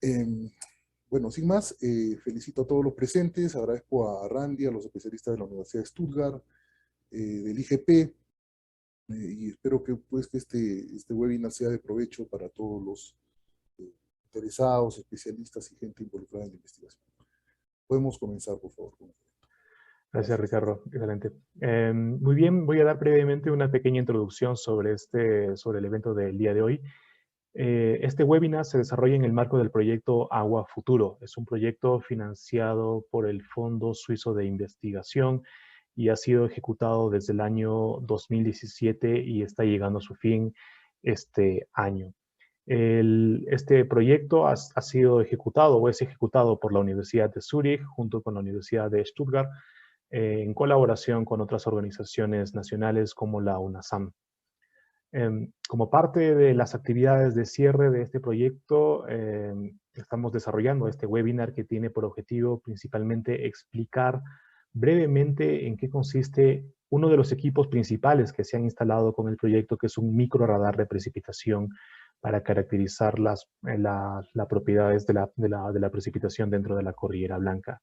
Em, bueno, sin más, felicito a todos los presentes, agradezco a Randy, a los especialistas de la Universidad de Stuttgart, del IGP, y espero que, pues, que este webinar sea de provecho para todos los eh, interesados, especialistas y gente involucrada en la investigación. Podemos comenzar, por favor. Gracias, Gracias. Ricardo. Excelente. Muy bien, voy a dar brevemente una pequeña introducción sobre el evento del día de hoy. Este webinar se desarrolla en el marco del proyecto Agua Futuro. Es un proyecto financiado por el Fondo Suizo de Investigación y ha sido ejecutado desde el año 2017 y está llegando a su fin este año. Este proyecto ha sido ejecutado o es ejecutado por la Universidad de Zúrich junto con la Universidad de Stuttgart en colaboración con otras organizaciones nacionales como la UNASAM. Como parte de las actividades de cierre de este proyecto, estamos desarrollando este webinar que tiene por objetivo principalmente explicar brevemente en qué consiste uno de los equipos principales que se han instalado con el proyecto, que es un microradar de precipitación para caracterizar las propiedades de la precipitación dentro de la Cordillera Blanca.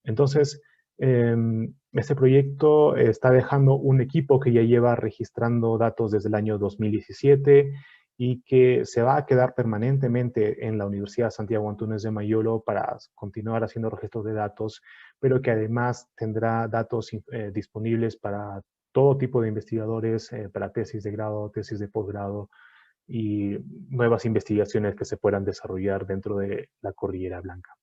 Entonces, este proyecto está dejando un equipo que ya lleva registrando datos desde el año 2017 y que se va a quedar permanentemente en la Universidad Santiago Antúnez de Mayolo para continuar haciendo registros de datos, pero que además tendrá datos disponibles para todo tipo de investigadores, para tesis de grado, tesis de posgrado y nuevas investigaciones que se puedan desarrollar dentro de la Cordillera Blanca.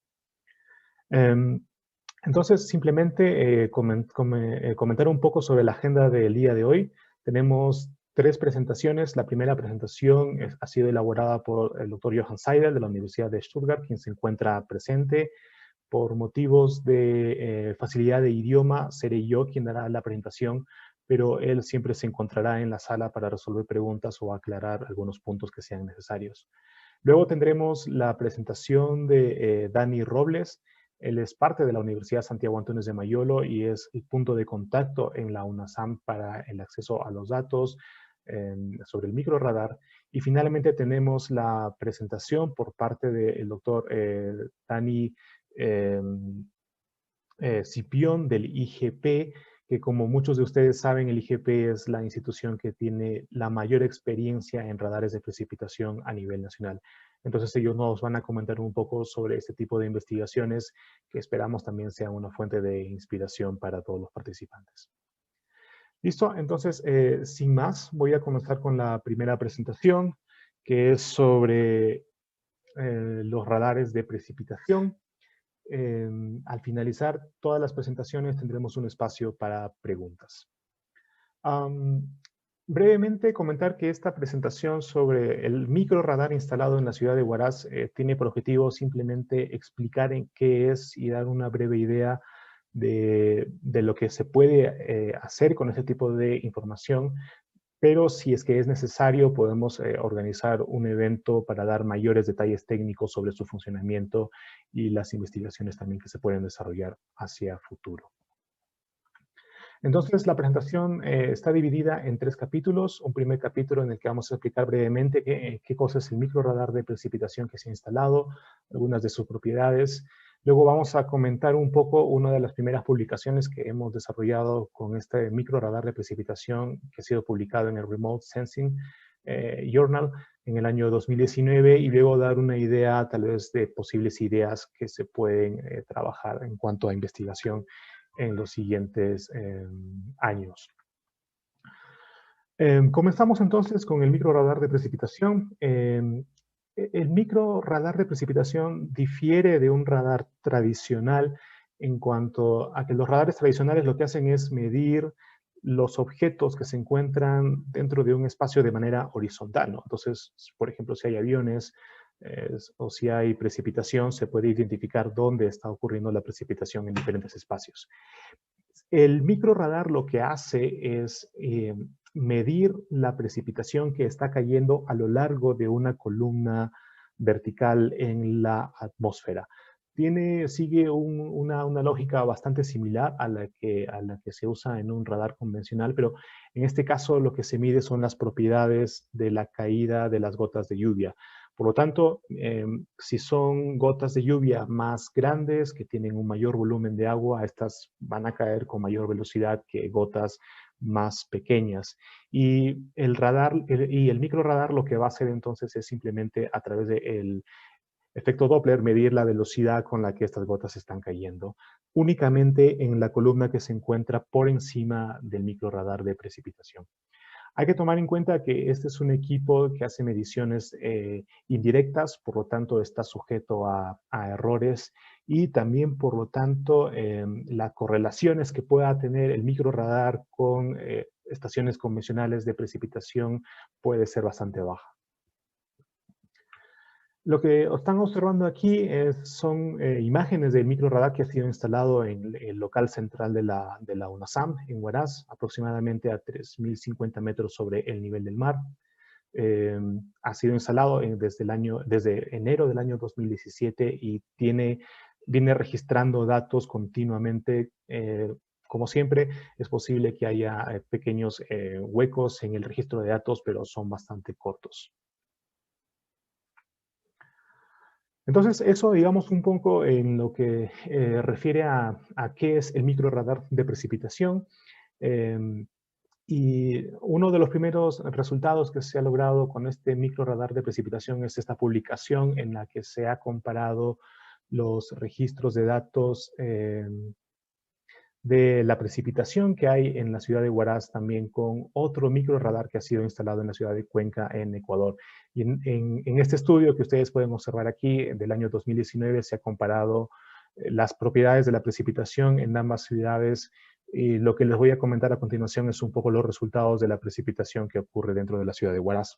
Entonces, simplemente comentar un poco sobre la agenda del día de hoy. Tenemos 3 presentaciones. La primera presentación ha sido elaborada por el doctor Johann Seidel de la Universidad de Stuttgart, quien se encuentra presente. Por motivos de facilidad de idioma, seré yo quien dará la presentación, pero él siempre se encontrará en la sala para resolver preguntas o aclarar algunos puntos que sean necesarios. Luego tendremos la presentación de Dani Robles. Él es parte de la Universidad Santiago Antúnez de Mayolo y es el punto de contacto en la UNASAM para el acceso a los datos sobre el microradar. Y finalmente tenemos la presentación por parte del doctor Dani Cipión del IGP, que como muchos de ustedes saben, el IGP es la institución que tiene la mayor experiencia en radares de precipitación a nivel nacional. Entonces ellos nos van a comentar un poco sobre este tipo de investigaciones que esperamos también sea una fuente de inspiración para todos los participantes. Listo, entonces sin más voy a comenzar con la primera presentación, que es sobre los radares de precipitación. Al finalizar todas las presentaciones tendremos un espacio para preguntas. Brevemente comentar que esta presentación sobre el microradar instalado en la ciudad de Huaraz tiene por objetivo simplemente explicar en qué es y dar una breve idea de lo que se puede hacer con este tipo de información, pero si es que es necesario podemos organizar un evento para dar mayores detalles técnicos sobre su funcionamiento y las investigaciones también que se pueden desarrollar hacia futuro. Entonces, la presentación está dividida en 3 capítulos. Un primer capítulo en el que vamos a explicar brevemente qué cosa es el microradar de precipitación que se ha instalado, algunas de sus propiedades. Luego vamos a comentar un poco una de las primeras publicaciones que hemos desarrollado con este microradar de precipitación que ha sido publicado en el Remote Sensing Journal en el año 2019 y luego dar una idea tal vez de posibles ideas que se pueden trabajar en cuanto a investigación en los siguientes años. Comenzamos entonces con el microradar de precipitación. El microradar de precipitación difiere de un radar tradicional en cuanto a que los radares tradicionales lo que hacen es medir los objetos que se encuentran dentro de un espacio de manera horizontal, ¿no? Entonces, por ejemplo, si hay aviones o si hay precipitación, se puede identificar dónde está ocurriendo la precipitación en diferentes espacios. El microradar lo que hace es medir la precipitación que está cayendo a lo largo de una columna vertical en la atmósfera. Sigue una lógica bastante similar a la que se usa en un radar convencional, pero en este caso lo que se mide son las propiedades de la caída de las gotas de lluvia. Por lo tanto, si son gotas de lluvia más grandes, que tienen un mayor volumen de agua, estas van a caer con mayor velocidad que gotas más pequeñas. Y el radar y el microradar lo que va a hacer entonces es simplemente a través del efecto Doppler medir la velocidad con la que estas gotas están cayendo, únicamente en la columna que se encuentra por encima del microradar de precipitación. Hay que tomar en cuenta que este es un equipo que hace mediciones indirectas, por lo tanto está sujeto a errores y también, por lo tanto, las correlaciones que pueda tener el microradar con estaciones convencionales de precipitación puede ser bastante baja. Lo que están observando aquí son imágenes del microradar que ha sido instalado en el local central de la UNASAM en Huaraz, aproximadamente a 3.050 metros sobre el nivel del mar. Ha sido instalado desde enero del año 2017 y viene registrando datos continuamente. Como siempre, es posible que haya pequeños huecos en el registro de datos, pero son bastante cortos. Entonces, eso, digamos, un poco en lo que refiere a qué es el microradar de precipitación. Y uno de los primeros resultados que se ha logrado con este microradar de precipitación es esta publicación en la que se ha comparado los registros de datos de la precipitación que hay en la ciudad de Huaraz también con otro microradar que ha sido instalado en la ciudad de Cuenca, en Ecuador. Y en este estudio que ustedes pueden observar aquí, del año 2019, se ha comparado las propiedades de la precipitación en ambas ciudades. Y lo que les voy a comentar a continuación es un poco los resultados de la precipitación que ocurre dentro de la ciudad de Huaraz.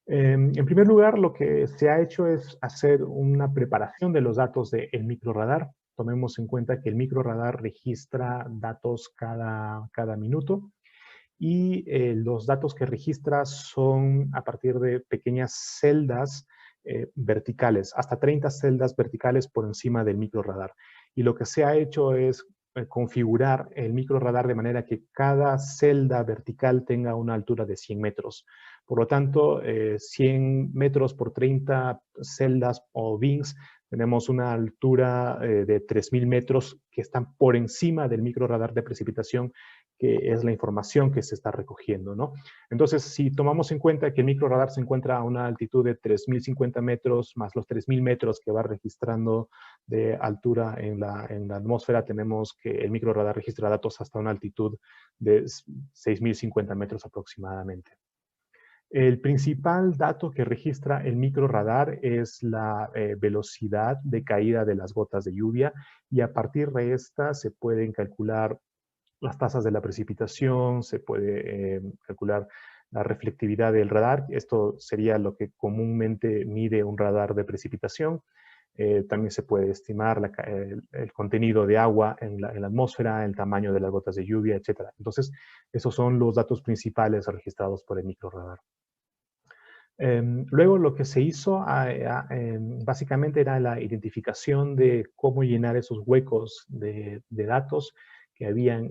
En primer lugar, lo que se ha hecho es hacer una preparación de los datos del microradar. Tomemos en cuenta que el microradar registra datos cada minuto y los datos que registra son a partir de pequeñas celdas verticales, hasta 30 celdas verticales por encima del microradar. Y lo que se ha hecho es configurar el microradar de manera que cada celda vertical tenga una altura de 100 metros. Por lo tanto, 100 metros por 30 celdas o bins, tenemos una altura de 3.000 metros que están por encima del microradar de precipitación, que es la información que se está recogiendo, ¿no? Entonces, si tomamos en cuenta que el microradar se encuentra a una altitud de 3.050 metros, más los 3.000 metros que va registrando de altura en la atmósfera, tenemos que el microradar registra datos hasta una altitud de 6.050 metros aproximadamente. El principal dato que registra el microradar es la velocidad de caída de las gotas de lluvia y a partir de esta se pueden calcular las tasas de la precipitación, se puede calcular la reflectividad del radar. Esto sería lo que comúnmente mide un radar de precipitación. También se puede estimar el contenido de agua en la atmósfera, el tamaño de las gotas de lluvia, etc. Entonces, esos son los datos principales registrados por el microradar. Luego lo que se hizo básicamente era la identificación de cómo llenar esos huecos de datos que habían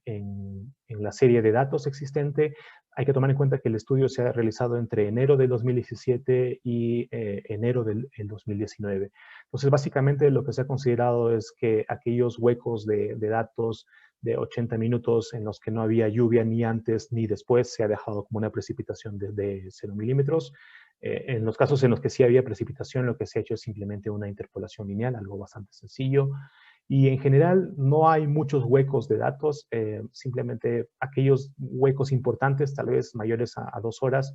en la serie de datos existente. Hay que tomar en cuenta que el estudio se ha realizado entre enero del 2017 y enero del 2019. Entonces, básicamente lo que se ha considerado es que aquellos huecos de datos de 80 minutos en los que no había lluvia ni antes ni después, se ha dejado como una precipitación de 0 milímetros. En los casos en los que sí había precipitación, lo que se ha hecho es simplemente una interpolación lineal, algo bastante sencillo. Y en general no hay muchos huecos de datos, simplemente aquellos huecos importantes, tal vez mayores a 2 horas,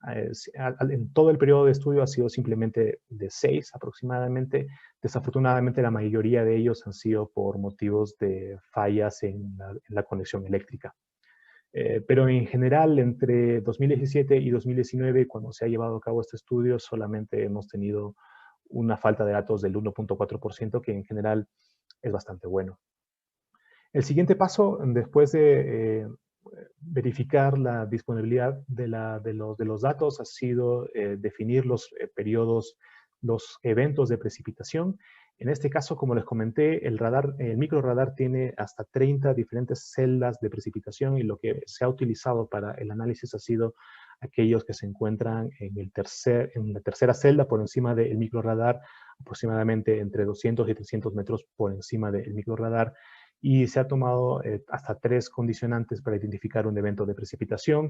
en todo el periodo de estudio ha sido simplemente de 6 aproximadamente. Desafortunadamente la mayoría de ellos han sido por motivos de fallas en la conexión eléctrica. Pero en general, entre 2017 y 2019, cuando se ha llevado a cabo este estudio, solamente hemos tenido una falta de datos del 1.4%, que en general es bastante bueno. El siguiente paso, después de verificar la disponibilidad de los datos, ha sido definir los periodos, los eventos de precipitación. En este caso, como les comenté, el microradar tiene hasta 30 diferentes celdas de precipitación y lo que se ha utilizado para el análisis ha sido aquellos que se encuentran en la tercera celda por encima del microradar, aproximadamente entre 200 y 300 metros por encima del microradar, y se ha tomado hasta 3 condicionantes para identificar un evento de precipitación.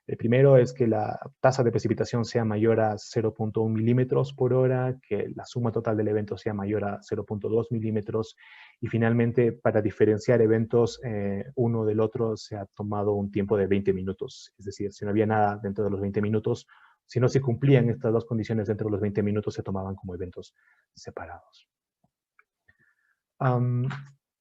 El primero es que la tasa de precipitación sea mayor a 0.1 milímetros por hora, que la suma total del evento sea mayor a 0.2 milímetros, y finalmente, para diferenciar eventos uno del otro, se ha tomado un tiempo de 20 minutos. Es decir, si no había nada dentro de los 20 minutos, si no se cumplían estas dos condiciones dentro de los 20 minutos, se tomaban como eventos separados.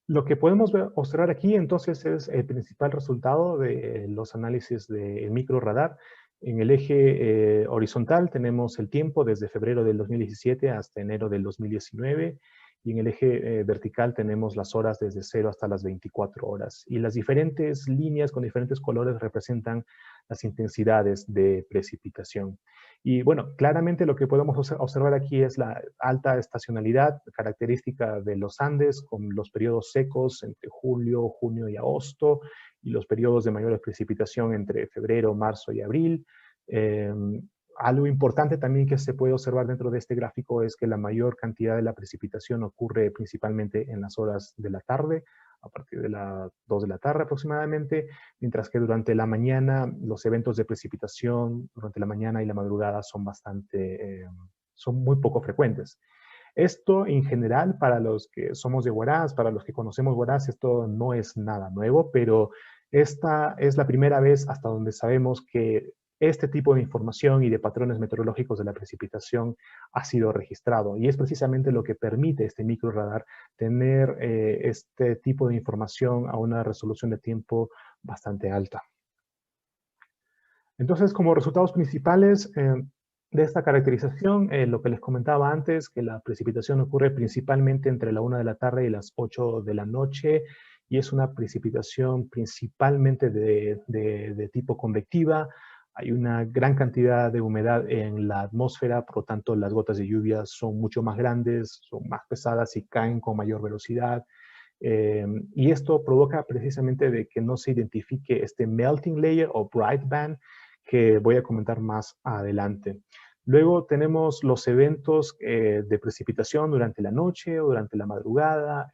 Lo que podemos observar aquí entonces es el principal resultado de los análisis del microradar. En el eje horizontal tenemos el tiempo desde febrero del 2017 hasta enero del 2019, y en el eje vertical tenemos las horas desde 0 hasta las 24 horas. Y las diferentes líneas con diferentes colores representan las intensidades de precipitación. Y bueno, claramente lo que podemos observar aquí es la alta estacionalidad característica de los Andes, con los periodos secos entre julio, junio y agosto, y los periodos de mayor precipitación entre febrero, marzo y abril. Algo importante también que se puede observar dentro de este gráfico es que la mayor cantidad de la precipitación ocurre principalmente en las horas de la tarde, a partir de las 2 de la tarde aproximadamente, mientras que durante la mañana los eventos de precipitación durante la mañana y la madrugada son son muy poco frecuentes. Esto en general para los que somos de Huaraz, para los que conocemos Huaraz, esto no es nada nuevo, pero esta es la primera vez hasta donde sabemos que este tipo de información y de patrones meteorológicos de la precipitación ha sido registrado, y es precisamente lo que permite este microradar tener este tipo de información a una resolución de tiempo bastante alta. Entonces, como resultados principales de esta caracterización, lo que les comentaba antes, que la precipitación ocurre principalmente entre la 1 de la tarde y las 8 de la noche, y es una precipitación principalmente de tipo convectiva. Hay una gran cantidad de humedad en la atmósfera, por lo tanto las gotas de lluvia son mucho más grandes, son más pesadas y caen con mayor velocidad. Y esto provoca precisamente de que no se identifique este melting layer o bright band, que voy a comentar más adelante. Luego tenemos los eventos de precipitación durante la noche o durante la madrugada.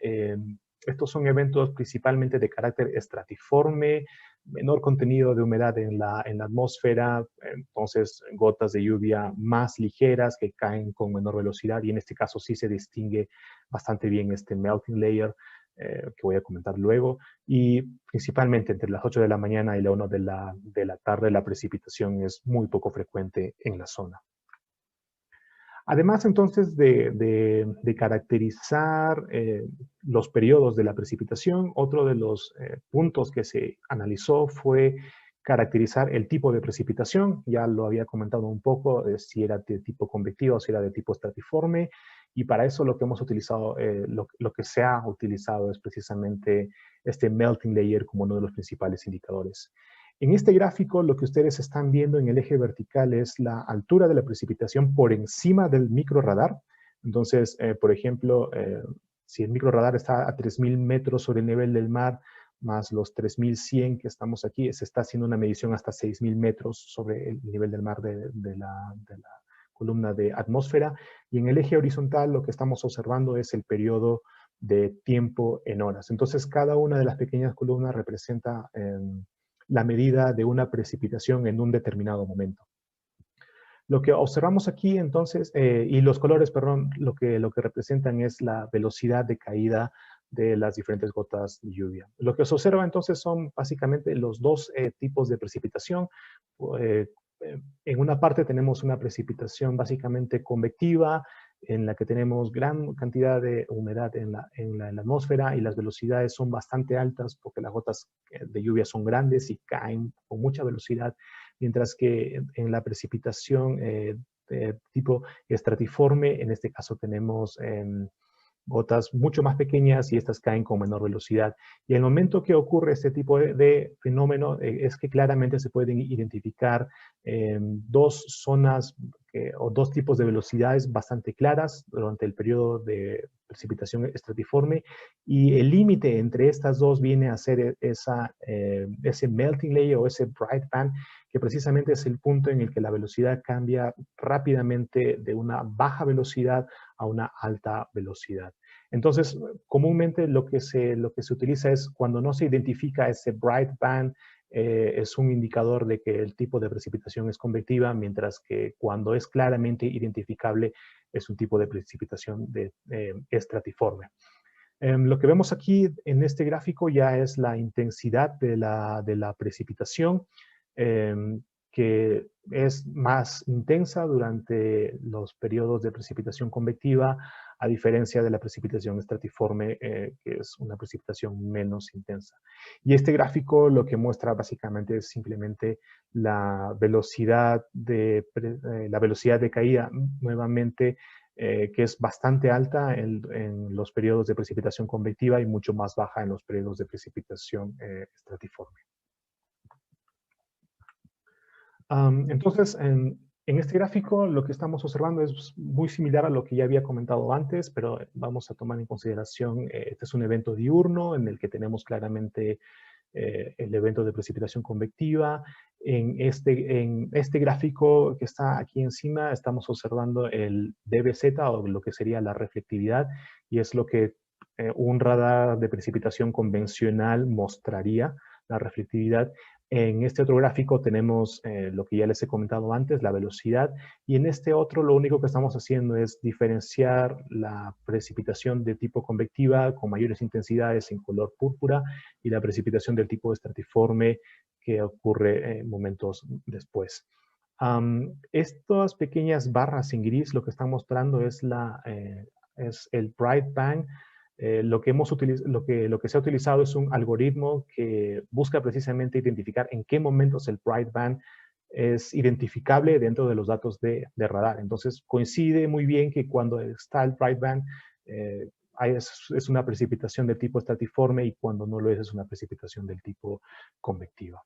Estos son eventos principalmente de carácter estratiforme, menor contenido de humedad en la atmósfera, entonces gotas de lluvia más ligeras que caen con menor velocidad, y en este caso sí se distingue bastante bien este melting layer, que voy a comentar luego, y principalmente entre las 8 de la mañana y la 1 de la tarde la precipitación es muy poco frecuente en la zona. Además, entonces, de caracterizar los periodos de la precipitación, otro de los puntos que se analizó fue caracterizar el tipo de precipitación. Ya lo había comentado un poco, si era de tipo convectivo o si era de tipo estratiforme, y para eso lo que hemos utilizado, lo que se ha utilizado es precisamente este melting layer como uno de los principales indicadores. En este gráfico, lo que ustedes están viendo en el eje vertical es la altura de la precipitación por encima del microradar. Entonces, por ejemplo, si el microradar está a 3.000 metros sobre el nivel del mar, más los 3.100 que estamos aquí, se está haciendo una medición hasta 6.000 metros sobre el nivel del mar de la columna de atmósfera. Y en el eje horizontal lo que estamos observando es el periodo de tiempo en horas. Entonces, cada una de las pequeñas columnas representa la medida de una precipitación en un determinado momento. Lo que observamos aquí entonces, y los colores, perdón, lo que representan es la velocidad de caída de las diferentes gotas de lluvia. Lo que se observa entonces son básicamente los dos tipos de precipitación. En una parte tenemos una precipitación básicamente convectiva, en la que tenemos gran cantidad de humedad en la atmósfera, y las velocidades son bastante altas porque las gotas de lluvia son grandes y caen con mucha velocidad, mientras que en la precipitación de tipo estratiforme, en este caso tenemos gotas mucho más pequeñas y estas caen con menor velocidad. Y el momento que ocurre este tipo de fenómeno es que claramente se pueden identificar dos zonas o dos tipos de velocidades bastante claras durante el periodo de precipitación estratiforme, y el límite entre estas dos viene a ser ese melting layer o ese bright band, que precisamente es el punto en el que la velocidad cambia rápidamente de una baja velocidad a una alta velocidad. Entonces, comúnmente lo que se utiliza es cuando no se identifica ese bright band, es un indicador de que el tipo de precipitación es convectiva, mientras que cuando es claramente identificable es un tipo de precipitación estratiforme. Lo que vemos aquí en este gráfico ya es la intensidad de la precipitación, que es más intensa durante los periodos de precipitación convectiva, a diferencia de la precipitación estratiforme, que es una precipitación menos intensa. Y este gráfico lo que muestra básicamente es simplemente la velocidad de caída, nuevamente, que es bastante alta en los periodos de precipitación convectiva y mucho más baja en los periodos de precipitación estratiforme. Entonces, en este gráfico lo que estamos observando es muy similar a lo que ya había comentado antes, pero vamos a tomar en consideración, este es un evento diurno en el que tenemos claramente el evento de precipitación convectiva. En este gráfico que está aquí encima estamos observando el dBz, o lo que sería la reflectividad, y es lo que un radar de precipitación convencional mostraría, la reflectividad. En este otro gráfico tenemos lo que ya les he comentado antes, la velocidad, y en este otro lo único que estamos haciendo es diferenciar la precipitación de tipo convectiva con mayores intensidades en color púrpura y la precipitación del tipo estratiforme que ocurre momentos después. Estas pequeñas barras en gris lo que están mostrando es el bright band. Lo que se ha utilizado es un algoritmo que busca precisamente identificar en qué momentos el bright band es identificable dentro de los datos de radar. Entonces coincide muy bien que cuando está el bright band es una precipitación de tipo estratiforme, y cuando no lo es una precipitación del tipo convectiva.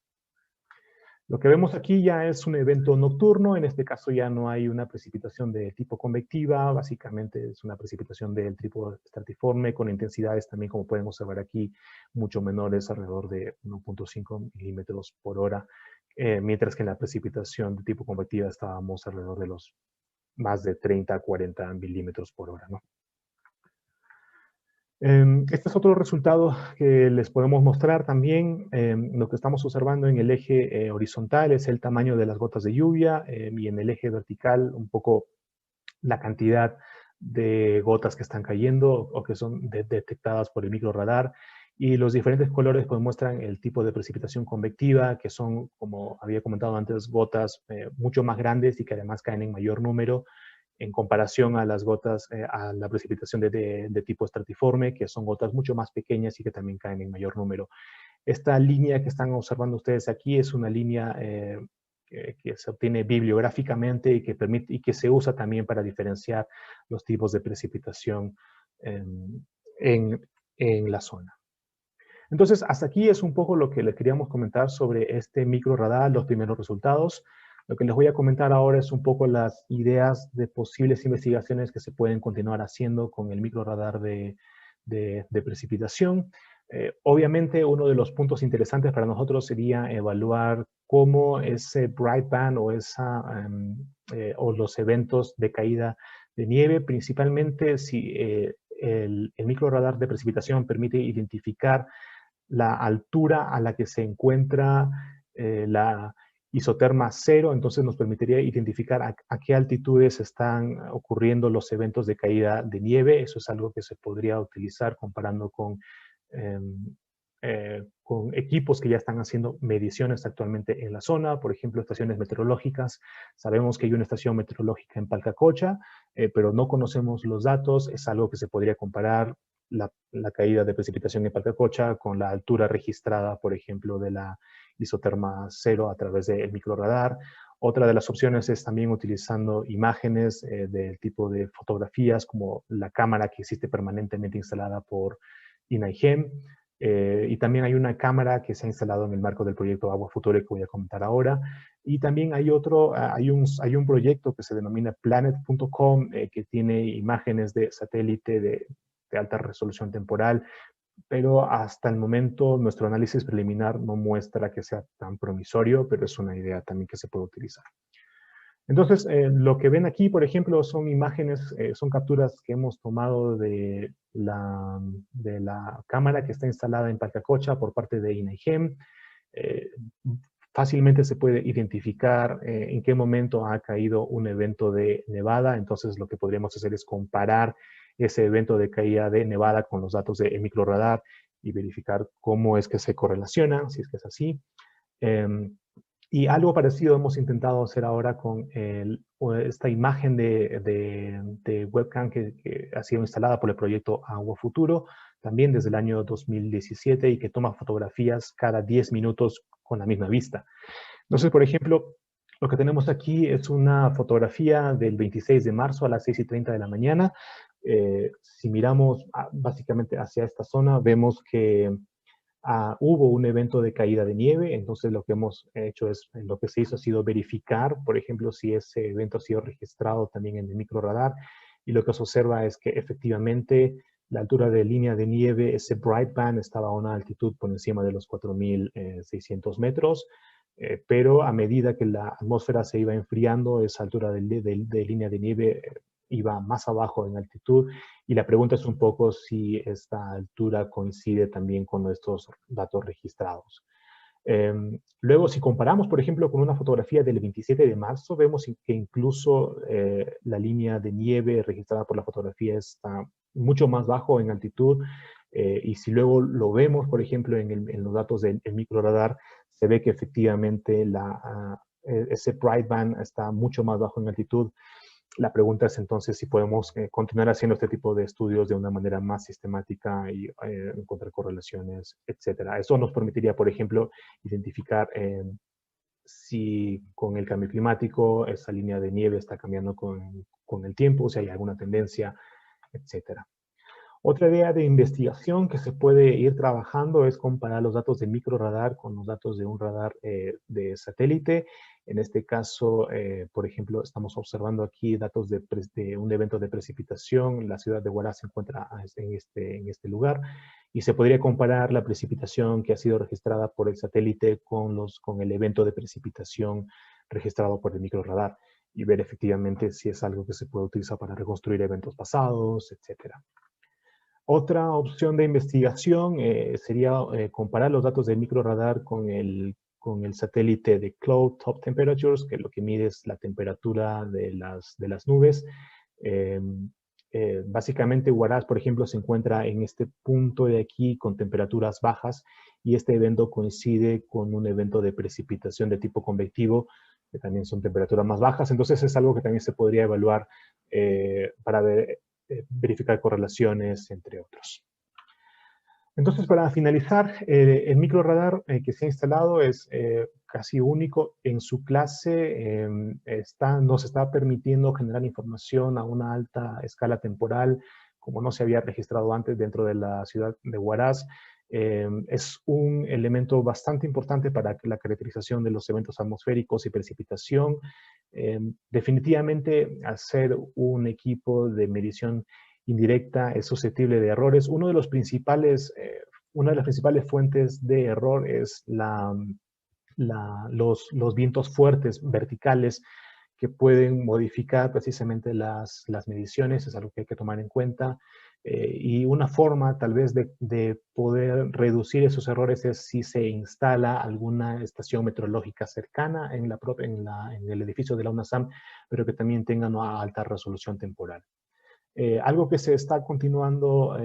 Lo que vemos aquí ya es un evento nocturno. En este caso ya no hay una precipitación de tipo convectiva, básicamente es una precipitación del tipo estratiforme con intensidades también, como pueden observar aquí, mucho menores, alrededor de 1.5 milímetros por hora, mientras que en la precipitación de tipo convectiva estábamos alrededor de los más de 30 a 40 milímetros por hora, ¿no? Este es otro resultado que les podemos mostrar también. Lo que estamos observando en el eje horizontal es el tamaño de las gotas de lluvia, y en el eje vertical un poco la cantidad de gotas que están cayendo o que son detectadas por el microradar. Y los diferentes colores pues muestran el tipo de precipitación convectiva, que son, como había comentado antes, gotas mucho más grandes y que además caen en mayor número, en comparación a las gotas, a la precipitación de tipo estratiforme, que son gotas mucho más pequeñas y que también caen en mayor número. Esta línea que están observando ustedes aquí es una línea que se obtiene bibliográficamente y que permite y que se usa también para diferenciar los tipos de precipitación en la zona. Entonces, hasta aquí es un poco lo que les queríamos comentar sobre este microradar, los primeros resultados. Lo que les voy a comentar ahora es un poco las ideas de posibles investigaciones que se pueden continuar haciendo con el microradar de precipitación. Obviamente, uno de los puntos interesantes para nosotros sería evaluar cómo ese bright band o los eventos de caída de nieve, principalmente si el microradar de precipitación permite identificar la altura a la que se encuentra la isoterma cero, entonces nos permitiría identificar a qué altitudes están ocurriendo los eventos de caída de nieve. Eso es algo que se podría utilizar comparando con equipos que ya están haciendo mediciones actualmente en la zona, por ejemplo, estaciones meteorológicas. Sabemos que hay una estación meteorológica en Palcacocha, pero no conocemos los datos. Es algo que se podría comparar la caída de precipitación en Palcacocha con la altura registrada, por ejemplo, de la isoterma cero a través del microradar. Otra de las opciones es también utilizando imágenes del tipo de fotografías, como la cámara que existe permanentemente instalada por INAIGEM. Y también hay una cámara que se ha instalado en el marco del proyecto Agua Futura que voy a comentar ahora. Y también hay un proyecto que se denomina Planet.com, que tiene imágenes de satélite de alta resolución temporal, pero hasta el momento nuestro análisis preliminar no muestra que sea tan promisorio, pero es una idea también que se puede utilizar. Entonces, lo que ven aquí, por ejemplo, son imágenes, son capturas que hemos tomado de la cámara que está instalada en Pachacocha por parte de INAIGEM. Fácilmente se puede identificar en qué momento ha caído un evento de nevada. Entonces, lo que podríamos hacer es comparar ese evento de caída de nevada con los datos de microradar y verificar cómo es que se correlaciona, si es que es así. Y algo parecido hemos intentado hacer ahora con esta imagen de webcam que ha sido instalada por el proyecto Agua Futuro, también desde el año 2017 y que toma fotografías cada 10 minutos con la misma vista. Entonces, por ejemplo, lo que tenemos aquí es una fotografía del 26 de marzo a las 6:30 de la mañana. Si miramos básicamente hacia esta zona, vemos que hubo un evento de caída de nieve. Entonces lo que hemos hecho es, lo que se hizo ha sido verificar, por ejemplo, si ese evento ha sido registrado también en el microradar, y lo que se observa es que efectivamente la altura de línea de nieve, ese bright band, estaba a una altitud por encima de los 4.600 metros, pero a medida que la atmósfera se iba enfriando, esa altura de línea de nieve iba más abajo en altitud, y la pregunta es un poco si esta altura coincide también con nuestros datos registrados. Luego, si comparamos, por ejemplo, con una fotografía del 27 de marzo, vemos que incluso la línea de nieve registrada por la fotografía está mucho más bajo en altitud, y si luego lo vemos, por ejemplo, en los datos del microradar, se ve que efectivamente ese bright band está mucho más bajo en altitud. La pregunta es entonces si podemos continuar haciendo este tipo de estudios de una manera más sistemática y encontrar correlaciones, etcétera. Eso nos permitiría, por ejemplo, identificar si con el cambio climático esa línea de nieve está cambiando con el tiempo, si hay alguna tendencia, etcétera. Otra idea de investigación que se puede ir trabajando es comparar los datos de microradar con los datos de un radar de satélite. En este caso, por ejemplo, estamos observando aquí datos de un evento de precipitación. La ciudad de Huaraz se encuentra en este lugar, y se podría comparar la precipitación que ha sido registrada por el satélite con el evento de precipitación registrado por el microradar, y ver efectivamente si es algo que se puede utilizar para reconstruir eventos pasados, etcétera. Otra opción de investigación sería comparar los datos del microradar con el satélite de Cloud Top Temperatures, que lo que mide es la temperatura de las nubes. Básicamente, Huaraz, por ejemplo, se encuentra en este punto de aquí con temperaturas bajas, y este evento coincide con un evento de precipitación de tipo convectivo, que también son temperaturas más bajas. Entonces es algo que también se podría evaluar para verificar correlaciones, entre otros. Entonces, para finalizar, el microradar que se ha instalado es casi único en su clase. Nos está permitiendo generar información a una alta escala temporal, como no se había registrado antes dentro de la ciudad de Huaraz. Es un elemento bastante importante para la caracterización de los eventos atmosféricos y precipitación. Definitivamente, hacer un equipo de medición indirecta es susceptible de errores. Una de las principales fuentes de error es los vientos fuertes verticales, que pueden modificar precisamente las mediciones. Es algo que hay que tomar en cuenta. Y una forma tal vez de poder reducir esos errores es si se instala alguna estación meteorológica cercana en el edificio de la UNASAM, pero que también tenga una alta resolución temporal. Algo que se está continuando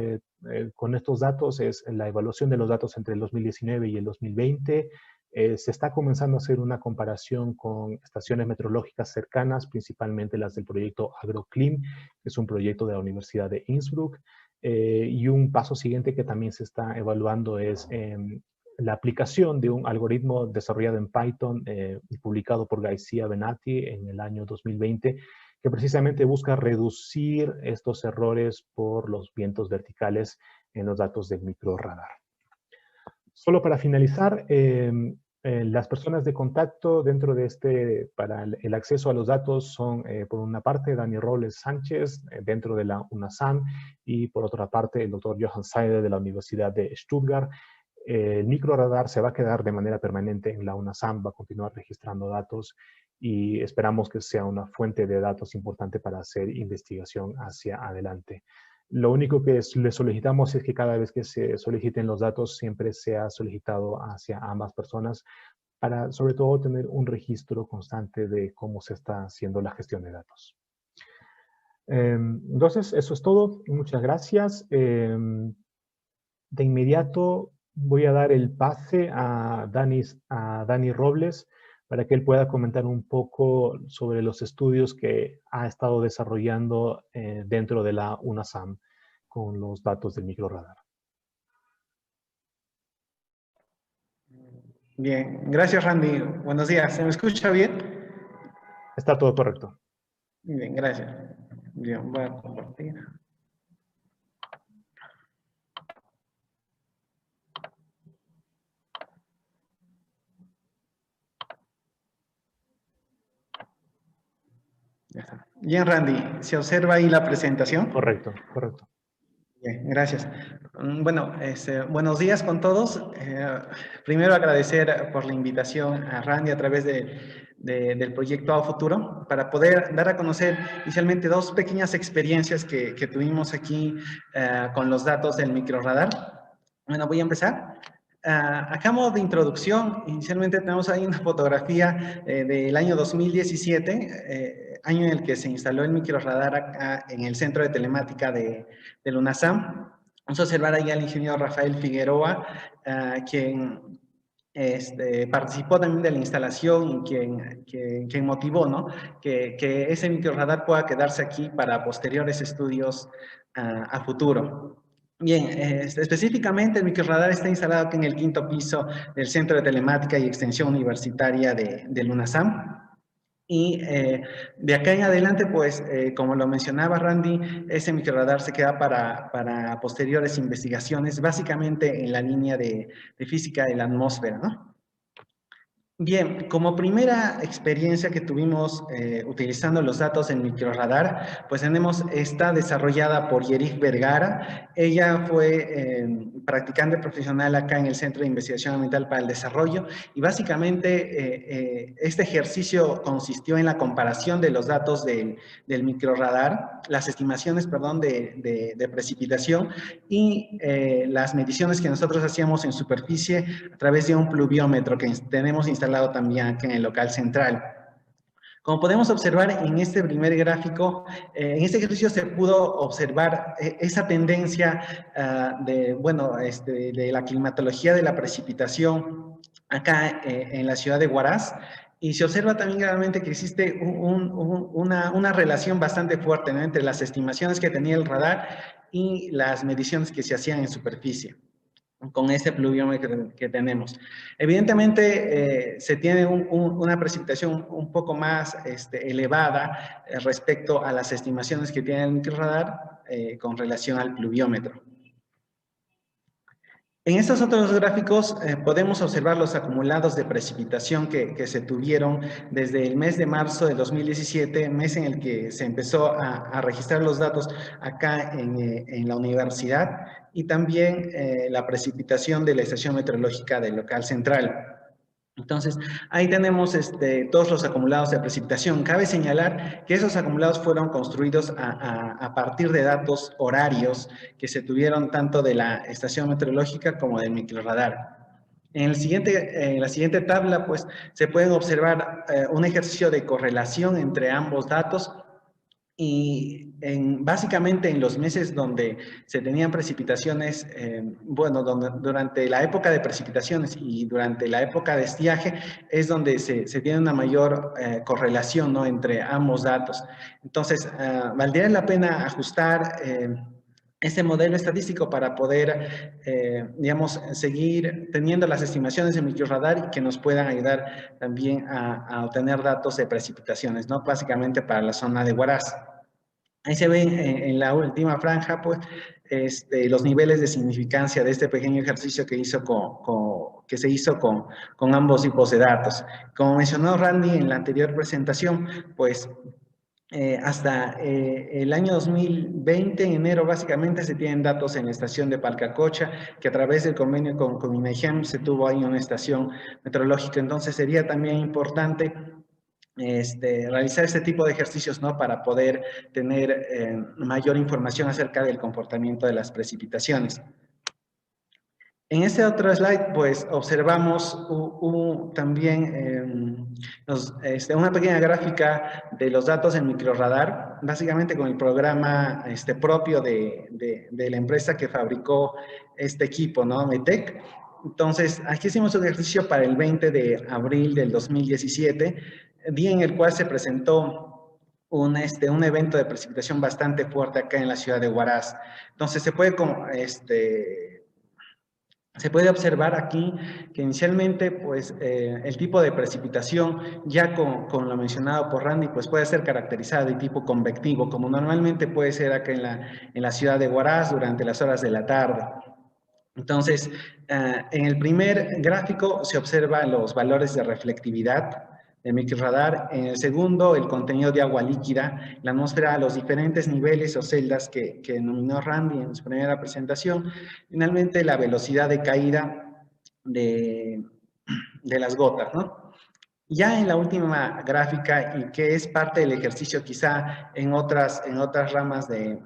con estos datos es la evaluación de los datos entre el 2019 y el 2020. Se está comenzando a hacer una comparación con estaciones meteorológicas cercanas, principalmente las del proyecto AgroClim, que es un proyecto de la Universidad de Innsbruck. Y un paso siguiente que también se está evaluando es la aplicación de un algoritmo desarrollado en Python y publicado por García Benatti en el año 2020, que precisamente busca reducir estos errores por los vientos verticales en los datos del microradar. Solo para finalizar, Las personas de contacto dentro de para el acceso a los datos son, por una parte, Dani Robles Sánchez, dentro de la UNASAM, y por otra parte, el doctor Johann Seidel de la Universidad de Stuttgart. El microradar se va a quedar de manera permanente en la UNASAM, va a continuar registrando datos y esperamos que sea una fuente de datos importante para hacer investigación hacia adelante. Lo único que le solicitamos es que cada vez que se soliciten los datos siempre sea solicitado hacia ambas personas para, sobre todo, tener un registro constante de cómo se está haciendo la gestión de datos. Entonces, eso es todo. Muchas gracias. De inmediato voy a dar el pase a Dani Robles para que él pueda comentar un poco sobre los estudios que ha estado desarrollando dentro de la UNASAM con los datos del microradar. Bien, gracias Randy. Buenos días. ¿Se me escucha bien? Está todo correcto. Bien, gracias. Bien, voy a compartir. Ya está. Bien, Randy, ¿se observa ahí la presentación? Correcto, correcto. Bien, gracias. Bueno, buenos días con todos. Primero agradecer por la invitación a Randy a través del proyecto A Futuro para poder dar a conocer inicialmente dos pequeñas experiencias que tuvimos aquí con los datos del microradar. Bueno, voy a empezar. Acá, modo de introducción, inicialmente tenemos ahí una fotografía del año 2017, año en el que se instaló el microradar acá en el centro de telemática del UNASAM. Vamos a observar ahí al ingeniero Rafael Figueroa, quien participó también de la instalación y quien motivó, ¿no?, que ese microradar pueda quedarse aquí para posteriores estudios a futuro. Bien, específicamente el microradar está instalado aquí en el 5º piso del Centro de Telemática y Extensión Universitaria del UNASAM. Y de acá en adelante, pues, como lo mencionaba Randy, ese microradar se queda para posteriores investigaciones, básicamente en la línea de física de la atmósfera, ¿no? Bien, como primera experiencia que tuvimos utilizando los datos en microradar, pues tenemos esta desarrollada por Yerich Vergara. Ella fue practicante profesional acá en el Centro de Investigación Ambiental para el Desarrollo y básicamente este ejercicio consistió en la comparación de los datos del microradar, las estimaciones, perdón, de precipitación y las mediciones que nosotros hacíamos en superficie a través de un pluviómetro que tenemos instalado también aquí en el local central. Como podemos observar en este primer gráfico, en este ejercicio se pudo observar esa tendencia de la climatología de la precipitación acá en la ciudad de Huaraz. Y se observa también claramente que existe una relación bastante fuerte, ¿no?, entre las estimaciones que tenía el radar y las mediciones que se hacían en superficie con ese pluviómetro que tenemos. Evidentemente, se tiene una precipitación un poco más elevada respecto a las estimaciones que tiene el microradar con relación al pluviómetro. En estos otros gráficos podemos observar los acumulados de precipitación que se tuvieron desde el mes de marzo de 2017, mes en el que se empezó a registrar los datos acá en la universidad, y también la precipitación de la estación meteorológica del local central. Entonces, ahí tenemos todos los acumulados de precipitación. Cabe señalar que esos acumulados fueron construidos a partir de datos horarios que se tuvieron tanto de la estación meteorológica como del microradar. En la siguiente tabla, pues, se pueden observar un ejercicio de correlación entre ambos datos. Y básicamente en los meses donde se tenían precipitaciones, durante la época de precipitaciones y durante la época de estiaje es donde se tiene una mayor correlación, ¿no?, entre ambos datos. Entonces, valdría la pena ajustar este modelo estadístico para poder, digamos, seguir teniendo las estimaciones de microradar y que nos puedan ayudar también a obtener datos de precipitaciones, ¿no?, básicamente para la zona de Huaraz. Ahí se ve en la última franja, pues, los niveles de significancia de este pequeño ejercicio que se hizo con ambos tipos de datos. Como mencionó Randy en la anterior presentación, pues hasta el año 2020, en enero, básicamente se tienen datos en la estación de Palcacocha, que a través del convenio con INAGEM se tuvo ahí una estación meteorológica. Entonces sería también importante realizar este tipo de ejercicios, ¿no? Para poder tener mayor información acerca del comportamiento de las precipitaciones. En este otro slide, pues, observamos también una pequeña gráfica de los datos en microradar, básicamente con el programa propio de la empresa que fabricó este equipo, ¿no? Metec. Entonces, aquí hicimos un ejercicio para el 20 de abril del 2017, día en el cual se presentó un evento de precipitación bastante fuerte acá en la ciudad de Huaraz. Entonces, se puede observar aquí que inicialmente, pues, el tipo de precipitación, ya con lo mencionado por Randy, pues puede ser caracterizada de tipo convectivo, como normalmente puede ser acá en la ciudad de Huaraz durante las horas de la tarde. Entonces, en el primer gráfico se observan los valores de reflectividad de microradar. En el segundo, el contenido de agua líquida, la atmósfera a los diferentes niveles o celdas que denominó Randy en su primera presentación. Finalmente, la velocidad de caída de las gotas, ¿no? Ya en la última gráfica, y que es parte del ejercicio quizá en otras ramas de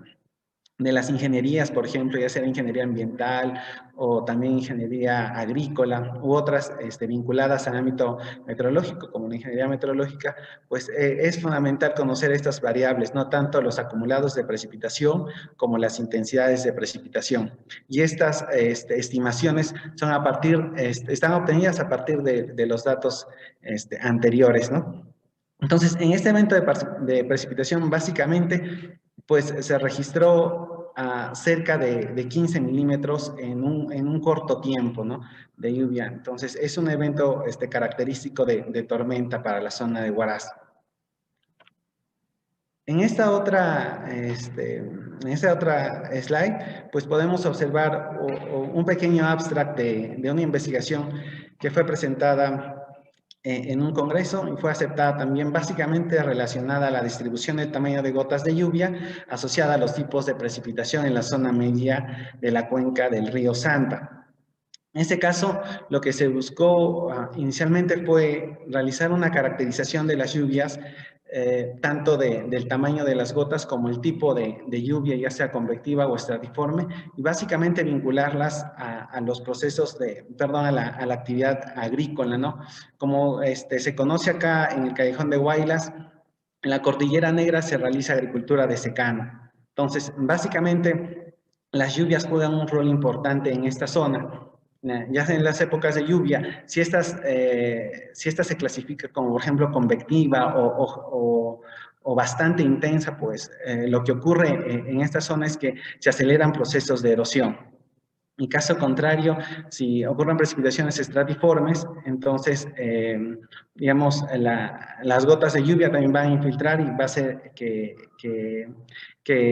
las ingenierías, por ejemplo, ya sea ingeniería ambiental o también ingeniería agrícola u otras vinculadas al ámbito meteorológico, como la ingeniería meteorológica, pues es fundamental conocer estas variables, no tanto los acumulados de precipitación como las intensidades de precipitación. Y estas estimaciones son están obtenidas a partir de los datos anteriores, ¿no? Entonces, en este evento de precipitación, básicamente, pues se registró cerca de 15 milímetros en un corto tiempo, ¿no? De lluvia. Entonces, es un evento característico de tormenta para la zona de Huaraz. En esta otra slide, pues podemos observar un pequeño abstract de una investigación que fue presentada en un congreso y fue aceptada también, básicamente relacionada a la distribución del tamaño de gotas de lluvia asociada a los tipos de precipitación en la zona media de la cuenca del río Santa. En este caso, lo que se buscó inicialmente fue realizar una caracterización de las lluvias, tanto del tamaño de las gotas como el tipo de lluvia, ya sea convectiva o estratiforme, y básicamente vincularlas a los procesos a la actividad agrícola, ¿no? Como se conoce acá en el Callejón de Huaylas, en la Cordillera Negra se realiza agricultura de secano. Entonces, básicamente, las lluvias juegan un rol importante en esta zona. Ya en las épocas de lluvia, si esta se clasifica como, por ejemplo, convectiva o bastante intensa, pues lo que ocurre en esta zona es que se aceleran procesos de erosión. En caso contrario, si ocurren precipitaciones estratiformes, entonces, digamos, las gotas de lluvia también van a infiltrar y va a hacer que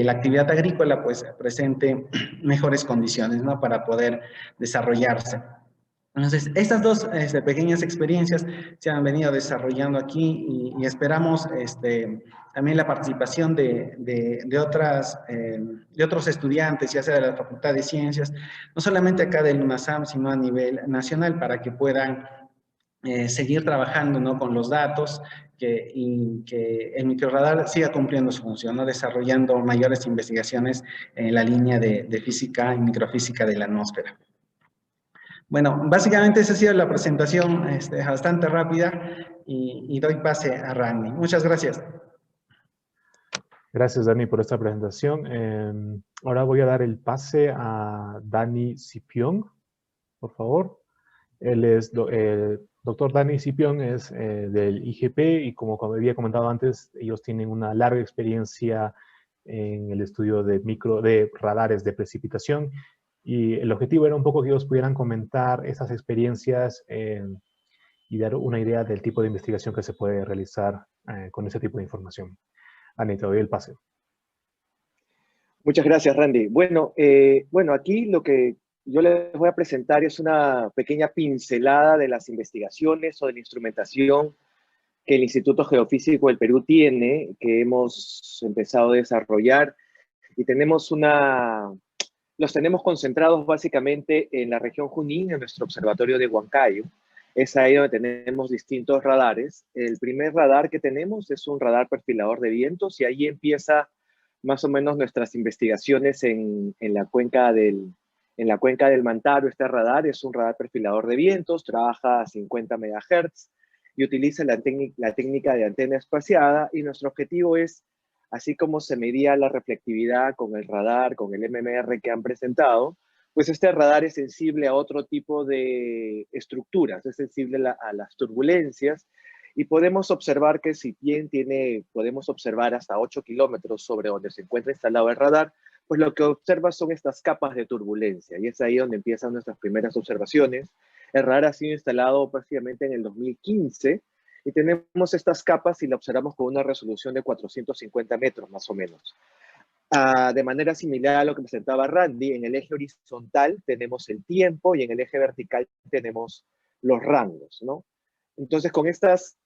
la actividad agrícola pues presente mejores condiciones, ¿no? Para poder desarrollarse. Entonces, estas dos pequeñas experiencias se han venido desarrollando aquí y esperamos también la participación de otros estudiantes, ya sea de la Facultad de Ciencias, no solamente acá del UNASAM, sino a nivel nacional, para que puedan seguir trabajando, ¿no? Con los datos y que el microradar siga cumpliendo su función, ¿no? Desarrollando mayores investigaciones en la línea de física y microfísica de la atmósfera. Bueno, básicamente esa ha sido la presentación bastante rápida y doy pase a Randy. Muchas gracias. Gracias, Dani, por esta presentación. Ahora voy a dar el pase a Dani Cipión, por favor. Él es, el doctor Dani Cipión es del IGP y como había comentado antes, ellos tienen una larga experiencia en el estudio de radares de precipitación. Y el objetivo era un poco que ellos pudieran comentar esas experiencias y dar una idea del tipo de investigación que se puede realizar con ese tipo de información. Ani, te doy el pase. Muchas gracias, Randy. Bueno, aquí lo que yo les voy a presentar es una pequeña pincelada de las investigaciones o de la instrumentación que el Instituto Geofísico del Perú tiene, que hemos empezado a desarrollar, y los tenemos concentrados básicamente en la región Junín, en nuestro observatorio de Huancayo. Es ahí donde tenemos distintos radares. El primer radar que tenemos es un radar perfilador de vientos, y ahí empieza más o menos nuestras investigaciones en la cuenca del Mantaro. Este radar es un radar perfilador de vientos, trabaja a 50 MHz y utiliza la técnica de antena espaciada, y nuestro objetivo es, así como se medía la reflectividad con el radar, con el MMR que han presentado, pues este radar es sensible a otro tipo de estructuras, es sensible a las turbulencias, y podemos observar que si bien podemos observar hasta 8 kilómetros sobre donde se encuentra instalado el radar, pues lo que observa son estas capas de turbulencia, y es ahí donde empiezan nuestras primeras observaciones. El radar ha sido instalado prácticamente en el 2015, y tenemos estas capas y la observamos con una resolución de 450 metros más o menos. De manera similar a lo que presentaba Randy, en el eje horizontal tenemos el tiempo y en el eje vertical tenemos los rangos, ¿no? Entonces,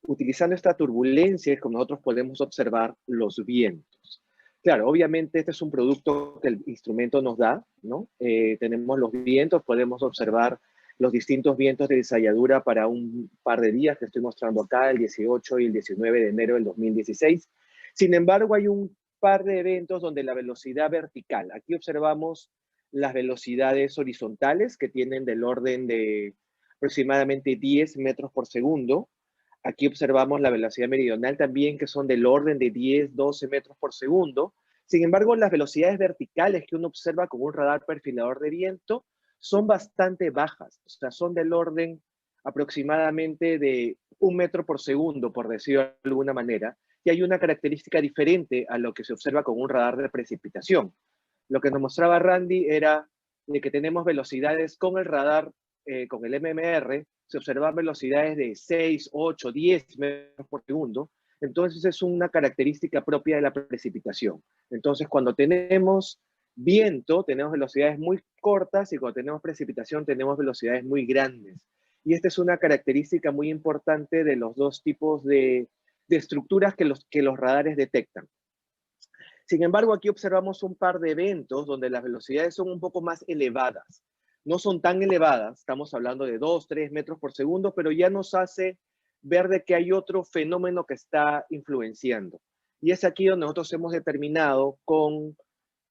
utilizando esta turbulencia es como nosotros podemos observar los vientos. Claro, obviamente este es un producto que el instrumento nos da, ¿no? Tenemos los vientos, podemos observar los distintos vientos de ensayadura para un par de días que estoy mostrando acá, el 18 y el 19 de enero del 2016. Sin embargo, hay un par de eventos donde la velocidad vertical, aquí observamos las velocidades horizontales que tienen del orden de aproximadamente 10 metros por segundo. Aquí observamos la velocidad meridional también, que son del orden de 10, 12 metros por segundo. Sin embargo, las velocidades verticales que uno observa con un radar perfilador de viento son bastante bajas, o sea, son del orden aproximadamente de 1 metro por segundo, por decirlo de alguna manera, y hay una característica diferente a lo que se observa con un radar de precipitación. Lo que nos mostraba Randy era de que tenemos velocidades con el radar, con el MMR, se observan velocidades de 6, 8, 10 metros por segundo. Entonces es una característica propia de la precipitación. Entonces cuando tenemos viento, tenemos velocidades muy cortas, y cuando tenemos precipitación, tenemos velocidades muy grandes. Y esta es una característica muy importante de los dos tipos de estructuras que los radares detectan. Sin embargo, aquí observamos un par de eventos donde las velocidades son un poco más elevadas. No son tan elevadas, estamos hablando de 2, 3 metros por segundo, pero ya nos hace ver de que hay otro fenómeno que está influenciando. Y es aquí donde nosotros hemos determinado con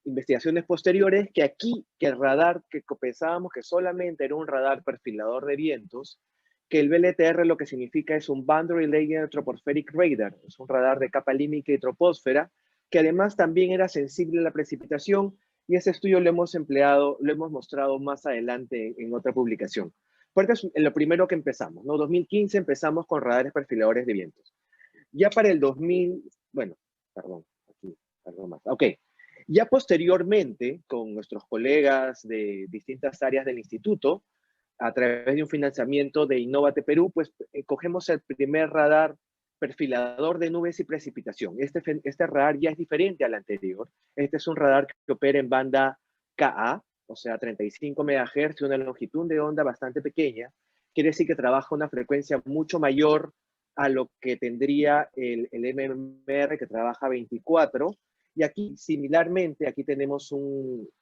investigaciones posteriores que el radar que pensábamos que solamente era un radar perfilador de vientos, que el VLTR lo que significa es un Boundary Layer Tropospheric Radar, es un radar de capa límite y troposfera, que además también era sensible a la precipitación, y ese estudio lo hemos mostrado más adelante en otra publicación. Porque es lo primero que empezamos, ¿no? 2015 empezamos con radares perfiladores de vientos. Ya para el 2000, bueno, perdón, aquí, perdón más. Ok, ya posteriormente, con nuestros colegas de distintas áreas del instituto, a través de un financiamiento de Innovate Perú, pues cogemos el primer radar perfilador de nubes y precipitación. Este radar ya es diferente al anterior. Este es un radar que opera en banda Ka, o sea, 35 MHz, una longitud de onda bastante pequeña. Quiere decir que trabaja una frecuencia mucho mayor a lo que tendría el MMR, que trabaja 24. Y aquí, similarmente, aquí tenemos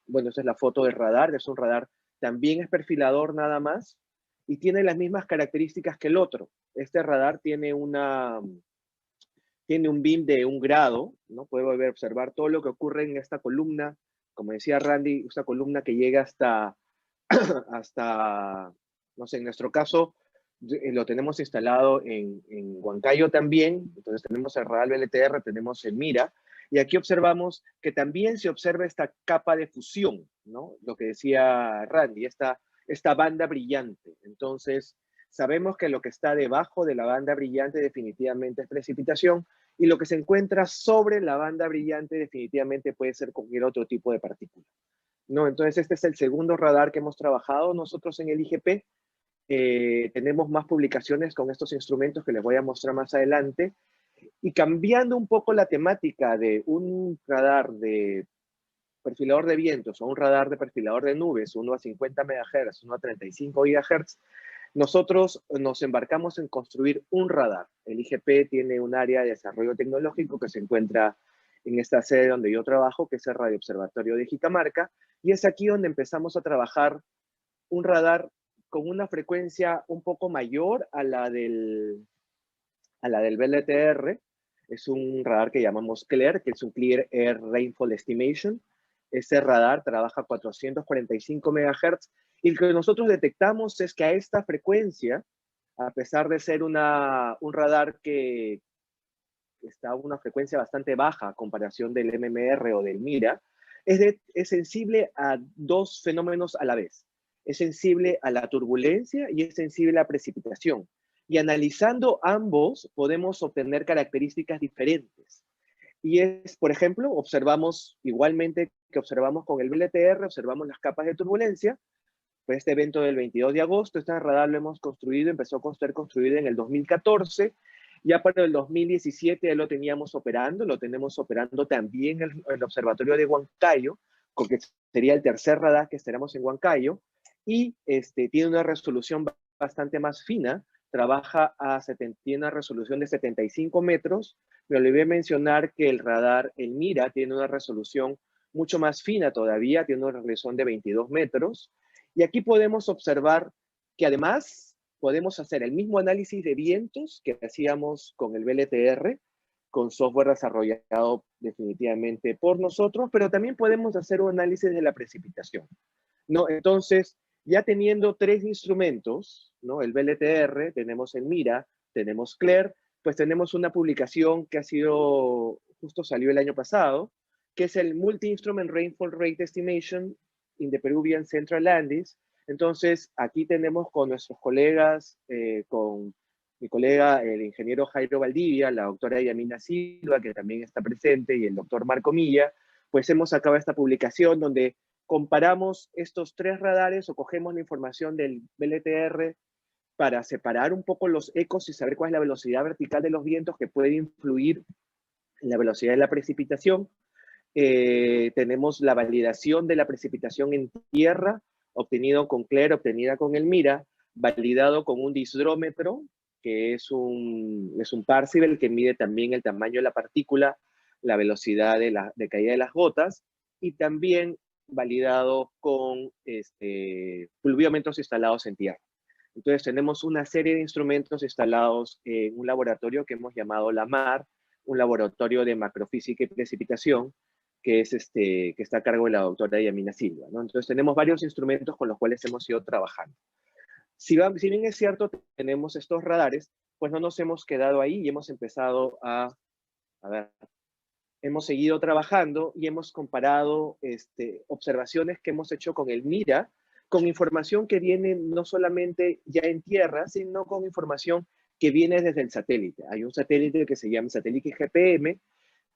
bueno, esta es la foto del radar, es un radar, también es perfilador nada más, y tiene las mismas características que el otro. Este radar tiene un beam de 1 grado, ¿no? Puede volver a observar todo lo que ocurre en esta columna, como decía Randy, esta columna que llega hasta, no sé, en nuestro caso, lo tenemos instalado en Huancayo también, entonces tenemos el radar VLTR, tenemos el MIRA, y aquí observamos que también se observa esta capa de fusión, ¿no? Lo que decía Randy, esta banda brillante. Entonces, sabemos que lo que está debajo de la banda brillante definitivamente es precipitación, y lo que se encuentra sobre la banda brillante definitivamente puede ser cualquier otro tipo de partícula, ¿no? Entonces, este es el segundo radar que hemos trabajado nosotros en el IGP. Tenemos más publicaciones con estos instrumentos que les voy a mostrar más adelante. Y cambiando un poco la temática de un radar de perfilador de vientos o un radar de perfilador de nubes, uno a 50 MHz, uno a 35 GHz, nosotros nos embarcamos en construir un radar. El IGP tiene un área de desarrollo tecnológico que se encuentra en esta sede donde yo trabajo, que es el Radio Observatorio de Jicamarca, y es aquí donde empezamos a trabajar un radar con una frecuencia un poco mayor a la del VLTR. Es un radar que llamamos CLAIR, que es un Clear Air Rainfall Estimation. Ese radar trabaja a 445 MHz y lo que nosotros detectamos es que a esta frecuencia, a pesar de ser un radar que está a una frecuencia bastante baja a comparación del MMR o del MIRA, es sensible a dos fenómenos a la vez. Es sensible a la turbulencia y es sensible a la precipitación. Y analizando ambos podemos obtener características diferentes. Y es, por ejemplo, observamos igualmente que observamos con el VLTR, observamos las capas de turbulencia. Pues este evento del 22 de agosto, este radar lo hemos construido, empezó a ser construido en el 2014. Ya para el 2017 ya lo teníamos operando, lo tenemos operando también en el Observatorio de Huancayo, que sería el tercer radar que estaremos en Huancayo, y tiene una resolución bastante más fina, tiene una resolución de 75 metros. Me olvidé mencionar que el radar, el MIRA, tiene una resolución mucho más fina todavía, tiene una resolución de 22 metros. Y aquí podemos observar que además podemos hacer el mismo análisis de vientos que hacíamos con el VLTR, con software desarrollado definitivamente por nosotros, pero también podemos hacer un análisis de la precipitación, ¿no? Entonces, ya teniendo tres instrumentos, ¿no? El VLTR, tenemos el MIRA, tenemos CLAIR, pues tenemos una publicación que justo salió el año pasado, que es el Multi-Instrument Rainfall Rate Estimation in the Peruvian Central Andes. Entonces, aquí tenemos con nuestros colegas, con mi colega, el ingeniero Jairo Valdivia, la doctora Yamina Silva, que también está presente, y el doctor Marco Milla, pues hemos sacado esta publicación donde comparamos estos tres radares o cogemos la información del VLTR para separar un poco los ecos y saber cuál es la velocidad vertical de los vientos que puede influir en la velocidad de la precipitación. Tenemos la validación de la precipitación en tierra, obtenido con CLAIR, obtenida con el MIRA, validado con un disdrómetro, que es un Parseval que mide también el tamaño de la partícula, la velocidad de caída de las gotas, y también validado con pluviómetros instalados en tierra. Entonces tenemos una serie de instrumentos instalados en un laboratorio que hemos llamado la MAR, un laboratorio de macrofísica y precipitación, que está a cargo de la doctora Yamina Silva, ¿no? Entonces tenemos varios instrumentos con los cuales hemos ido trabajando. Si bien es cierto, tenemos estos radares, pues no nos hemos quedado ahí y hemos empezado hemos seguido trabajando y hemos comparado observaciones que hemos hecho con el MIRA, con información que viene no solamente ya en tierra, sino con información que viene desde el satélite. Hay un satélite que se llama satélite GPM,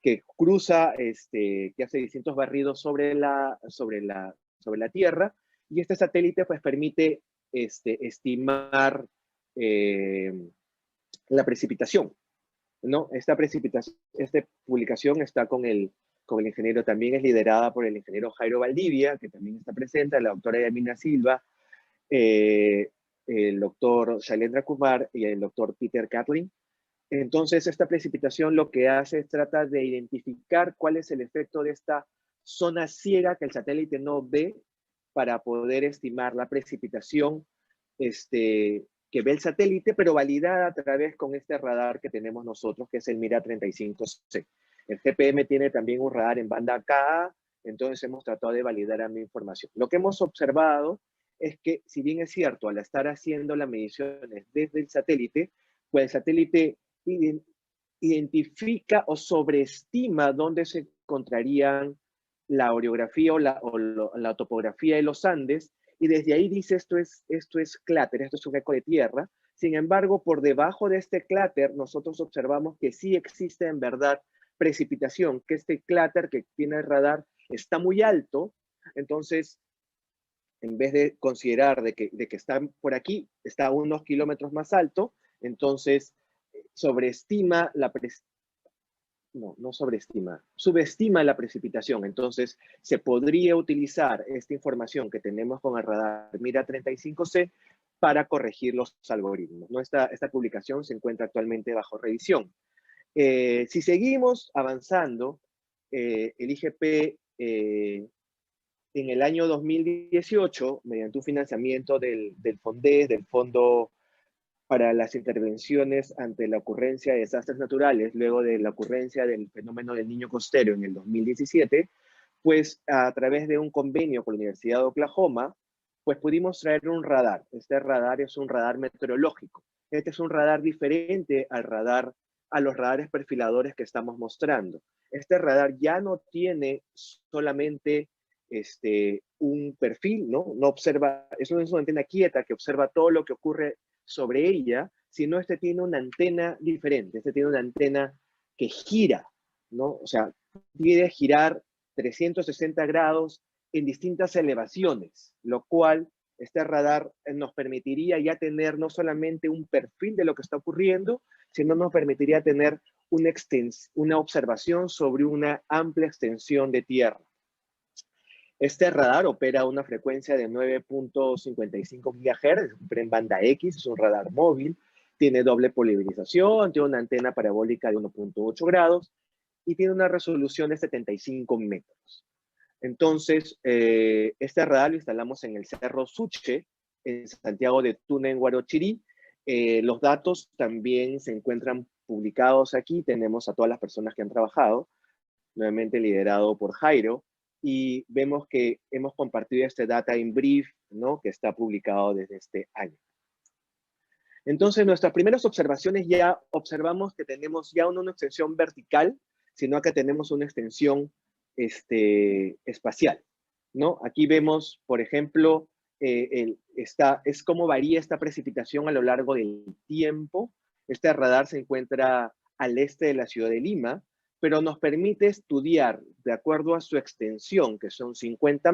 que cruza, que hace distintos barridos sobre la Tierra, y este satélite pues permite estimar la precipitación, ¿no? Esta publicación está con el ingeniero, también es liderada por el ingeniero Jairo Valdivia, que también está presente, la doctora Yamina Silva, el doctor Shailendra Kumar y el doctor Peter Catlin. Entonces, esta precipitación lo que hace es trata de identificar cuál es el efecto de esta zona ciega que el satélite no ve para poder estimar la precipitación que ve el satélite, pero validada a través con este radar que tenemos nosotros, que es el MIRA 35C. El GPM tiene también un radar en banda KA, entonces hemos tratado de validar ambas información. Lo que hemos observado es que, si bien es cierto, al estar haciendo las mediciones desde el satélite, pues el satélite identifica o sobreestima dónde se encontrarían la orografía o la topografía de los Andes, y desde ahí dice esto es cráter, esto es un eco de tierra. Sin embargo, por debajo de este cráter nosotros observamos que sí existe en verdad precipitación, que este cráter que tiene el radar está muy alto. Entonces, en vez de considerar de que está por aquí, está a unos kilómetros más alto, entonces sobreestima no sobreestima, subestima la precipitación. Entonces, se podría utilizar esta información que tenemos con el radar Mira 35C para corregir los algoritmos, ¿no? Esta publicación se encuentra actualmente bajo revisión. Si seguimos avanzando, el IGP en el año 2018, mediante un financiamiento del FONDES, del Fondo para las Intervenciones ante la ocurrencia de desastres naturales, luego de la ocurrencia del fenómeno del Niño Costero en el 2017, pues a través de un convenio con la Universidad de Oklahoma, pues pudimos traer un radar. Este radar es un radar meteorológico. Este es un radar diferente a los radares perfiladores que estamos mostrando. Este radar ya no tiene solamente un perfil, ¿no? No observa, eso no es una antena quieta que observa todo lo que ocurre sobre ella, sino este tiene una antena diferente, este tiene una antena que gira, ¿no? O sea, puede girar 360 grados en distintas elevaciones, lo cual este radar nos permitiría ya tener no solamente un perfil de lo que está ocurriendo, sino nos permitiría tener una observación sobre una amplia extensión de tierra. Este radar opera a una frecuencia de 9.55 GHz, en banda X, es un radar móvil, tiene doble polarización, tiene una antena parabólica de 1.8 grados y tiene una resolución de 75 metros. Entonces, este radar lo instalamos en el Cerro Suche, en Santiago de Tuna, en Huarochirí. Los datos también se encuentran publicados aquí, tenemos a todas las personas que han trabajado, nuevamente liderado por Jairo, y vemos que hemos compartido este data in brief, ¿no? Que está publicado desde este año. Entonces, nuestras primeras observaciones ya observamos que tenemos ya una extensión vertical, sino que tenemos una extensión espacial, ¿no? Aquí vemos, por ejemplo, es cómo varía esta precipitación a lo largo del tiempo. Este radar se encuentra al este de la ciudad de Lima, pero nos permite estudiar, de acuerdo a su extensión, que son 50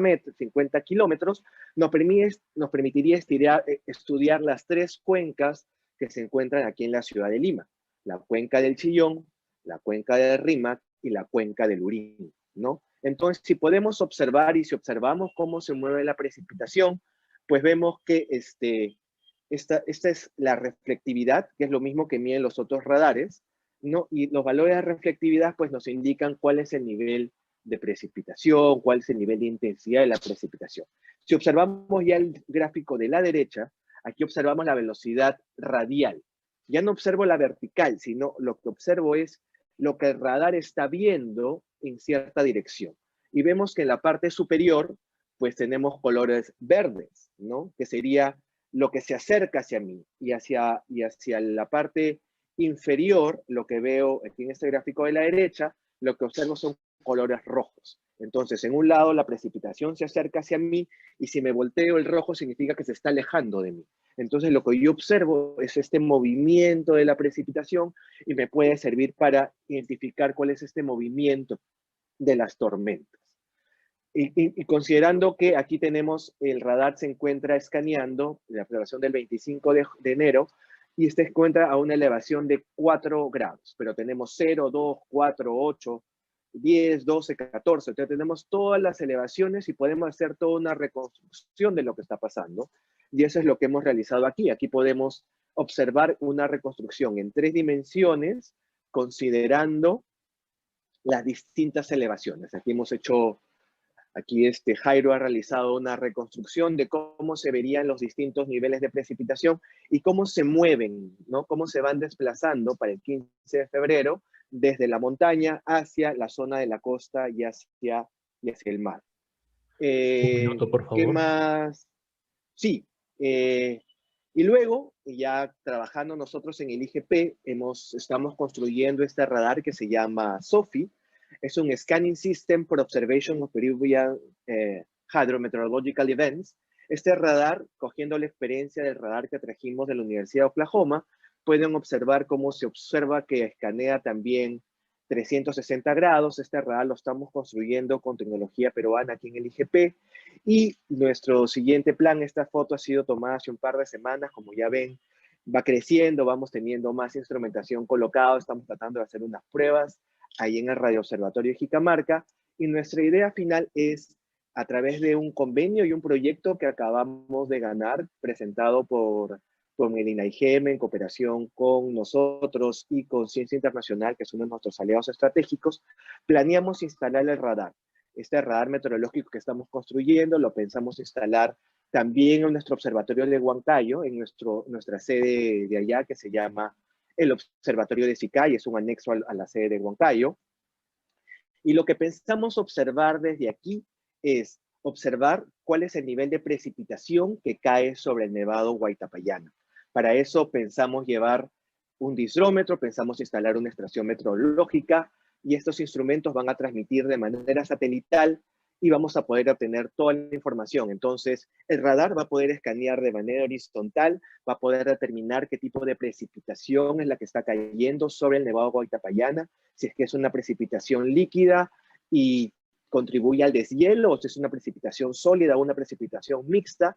kilómetros, nos permitiría estudiar las tres cuencas que se encuentran aquí en la ciudad de Lima. La cuenca del Chillón, la cuenca del Rímac y la cuenca del Urín, ¿no? Entonces, si podemos observar y si observamos cómo se mueve la precipitación, pues vemos que esta es la reflectividad, que es lo mismo que miden los otros radares, ¿no? Y los valores de reflectividad pues nos indican cuál es el nivel de precipitación, cuál es el nivel de intensidad de la precipitación. Si observamos ya el gráfico de la derecha, aquí observamos la velocidad radial. Ya no observo la vertical, sino lo que observo es lo que el radar está viendo en cierta dirección. Y vemos que en la parte superior pues tenemos colores verdes, ¿no? Que sería lo que se acerca hacia mí, y hacia la parte inferior, lo que veo aquí en este gráfico de la derecha, lo que observo son colores rojos. Entonces, en un lado la precipitación se acerca hacia mí, y si me volteo el rojo significa que se está alejando de mí. Entonces, lo que yo observo es este movimiento de la precipitación, y me puede servir para identificar cuál es este movimiento de las tormentas. Y considerando que aquí tenemos, el radar se encuentra escaneando la observación del 25 de enero, y se encuentra a una elevación de 4 grados, pero tenemos 0, 2, 4, 8, 10, 12, 14, entonces tenemos todas las elevaciones y podemos hacer toda una reconstrucción de lo que está pasando, y eso es lo que hemos realizado aquí. Aquí podemos observar una reconstrucción en 3 dimensiones, considerando las distintas elevaciones. Aquí hemos hecho... Aquí Jairo ha realizado una reconstrucción de cómo se verían los distintos niveles de precipitación y cómo se mueven, ¿no? Cómo se van desplazando para el 15 de febrero desde la montaña hacia la zona de la costa y hacia el mar. Un minuto, por favor. ¿Qué más? Sí. Y luego, ya trabajando nosotros en el IGP, estamos construyendo este radar que se llama SOFI. Es un Scanning System for Observation of Peruvian Hydrometeorological Events. Este radar, cogiendo la experiencia del radar que trajimos de la Universidad de Oklahoma, pueden observar cómo se observa que escanea también 360 grados. Este radar lo estamos construyendo con tecnología peruana aquí en el IGP. Y nuestro siguiente plan, esta foto ha sido tomada hace un par de semanas, como ya ven, va creciendo, vamos teniendo más instrumentación colocada, estamos tratando de hacer unas pruebas ahí en el radioobservatorio de Jicamarca, y nuestra idea final es, a través de un convenio y un proyecto que acabamos de ganar, presentado por Medina IGM en cooperación con nosotros y con Ciencia Internacional, que son nuestros aliados estratégicos, planeamos instalar el radar. Este radar meteorológico que estamos construyendo lo pensamos instalar también en nuestro observatorio de Huancayo, en nuestra sede de allá, que se llama el Observatorio de Sicay, es un anexo a la sede de Huancayo. Y lo que pensamos observar desde aquí es observar cuál es el nivel de precipitación que cae sobre el Nevado Huaytapallana. Para eso pensamos llevar un disdrómetro, pensamos instalar una estación meteorológica, y estos instrumentos van a transmitir de manera satelital y vamos a poder obtener toda la información. Entonces, el radar va a poder escanear de manera horizontal, va a poder determinar qué tipo de precipitación es la que está cayendo sobre el Nevado Huaytapallana, si es que es una precipitación líquida y contribuye al deshielo, o si es una precipitación sólida o una precipitación mixta,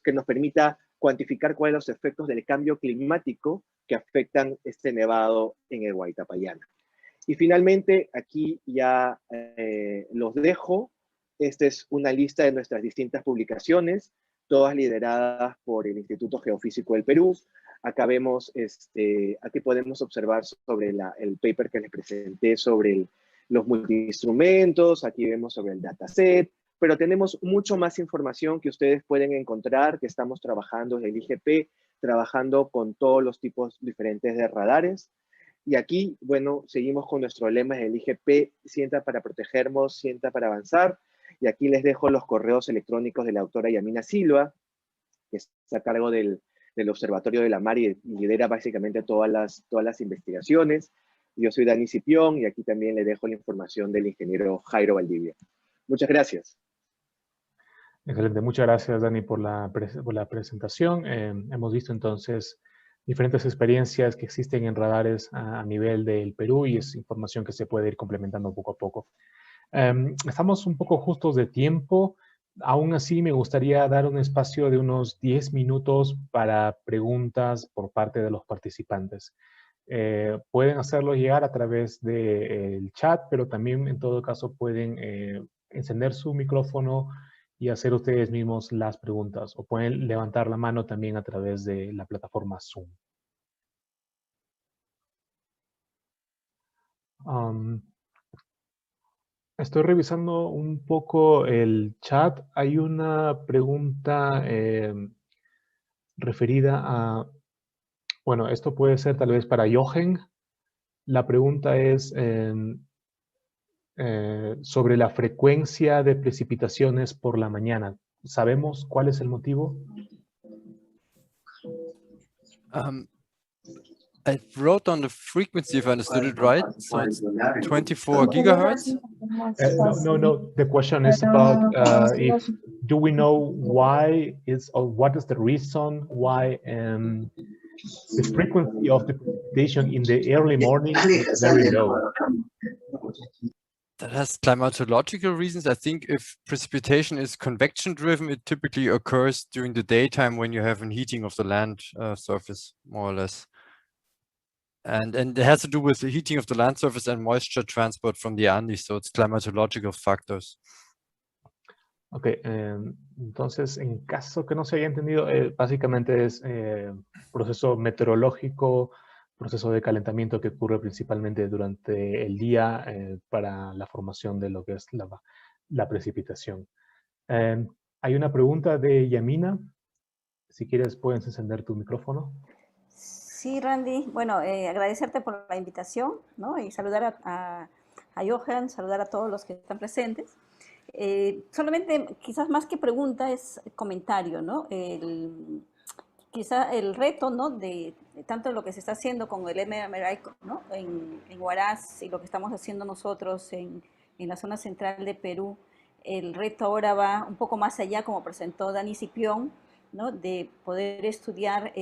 que nos permita cuantificar cuáles son los efectos del cambio climático que afectan este nevado en el Huaytapallana. Y finalmente, aquí ya los dejo. Esta es una lista de nuestras distintas publicaciones, todas lideradas por el Instituto Geofísico del Perú. Acá vemos, aquí podemos observar sobre el paper que les presenté sobre los multiinstrumentos, aquí vemos sobre el dataset, pero tenemos mucho más información que ustedes pueden encontrar, que estamos trabajando desde el IGP, trabajando con todos los tipos diferentes de radares. Y aquí, bueno, seguimos con nuestro lema del IGP, sienta para protegernos, sienta para avanzar. Y aquí les dejo los correos electrónicos de la doctora Yamina Silva, que está a cargo del Observatorio de la Mar y lidera básicamente todas las investigaciones. Yo soy Dani Cipión y aquí también le dejo la información del ingeniero Jairo Valdivia. Muchas gracias. Excelente, muchas gracias Dani por la presentación. Hemos visto entonces diferentes experiencias que existen en radares a nivel del Perú y es información que se puede ir complementando poco a poco. Estamos un poco justos de tiempo. Aún así, me gustaría dar un espacio de unos 10 minutos para preguntas por parte de los participantes. Pueden hacerlo llegar a través del chat, pero también en todo caso pueden encender su micrófono y hacer ustedes mismos las preguntas, o pueden levantar la mano también a través de la plataforma Zoom. Estoy revisando un poco el chat. Hay una pregunta referida a, bueno, esto puede ser tal vez para Jochen. La pregunta es sobre la frecuencia de precipitaciones por la mañana. ¿Sabemos cuál es el motivo? I wrote on the frequency, if I understood it right, so it's 24 gigahertz. No. The question is about do we know why or what is the reason why the frequency of the precipitation in the early morning is very low? That has climatological reasons. I think if precipitation is convection driven, it typically occurs during the daytime when you have a heating of the land surface, more or less. And it has to do with the heating of the land surface and moisture transport from the Andes, so it's climatological factors. Ok, entonces en caso que no se haya entendido, básicamente es proceso meteorológico, proceso de calentamiento que ocurre principalmente durante el día para la formación de lo que es la precipitación. Hay una pregunta de Yamina. Si quieres, puedes encender tu micrófono. Sí, Randy. Bueno, agradecerte por la invitación, ¿no? Y saludar a Jochen, saludar a todos los que están presentes. Solamente, quizás más que pregunta, es comentario, ¿no? Quizá el reto, ¿no? De tanto lo que se está haciendo con el MRI, ¿no? En Huaraz y lo que estamos haciendo nosotros en la zona central de Perú, el reto ahora va un poco más allá, como presentó Dani Cipión, ¿no? De poder estudiar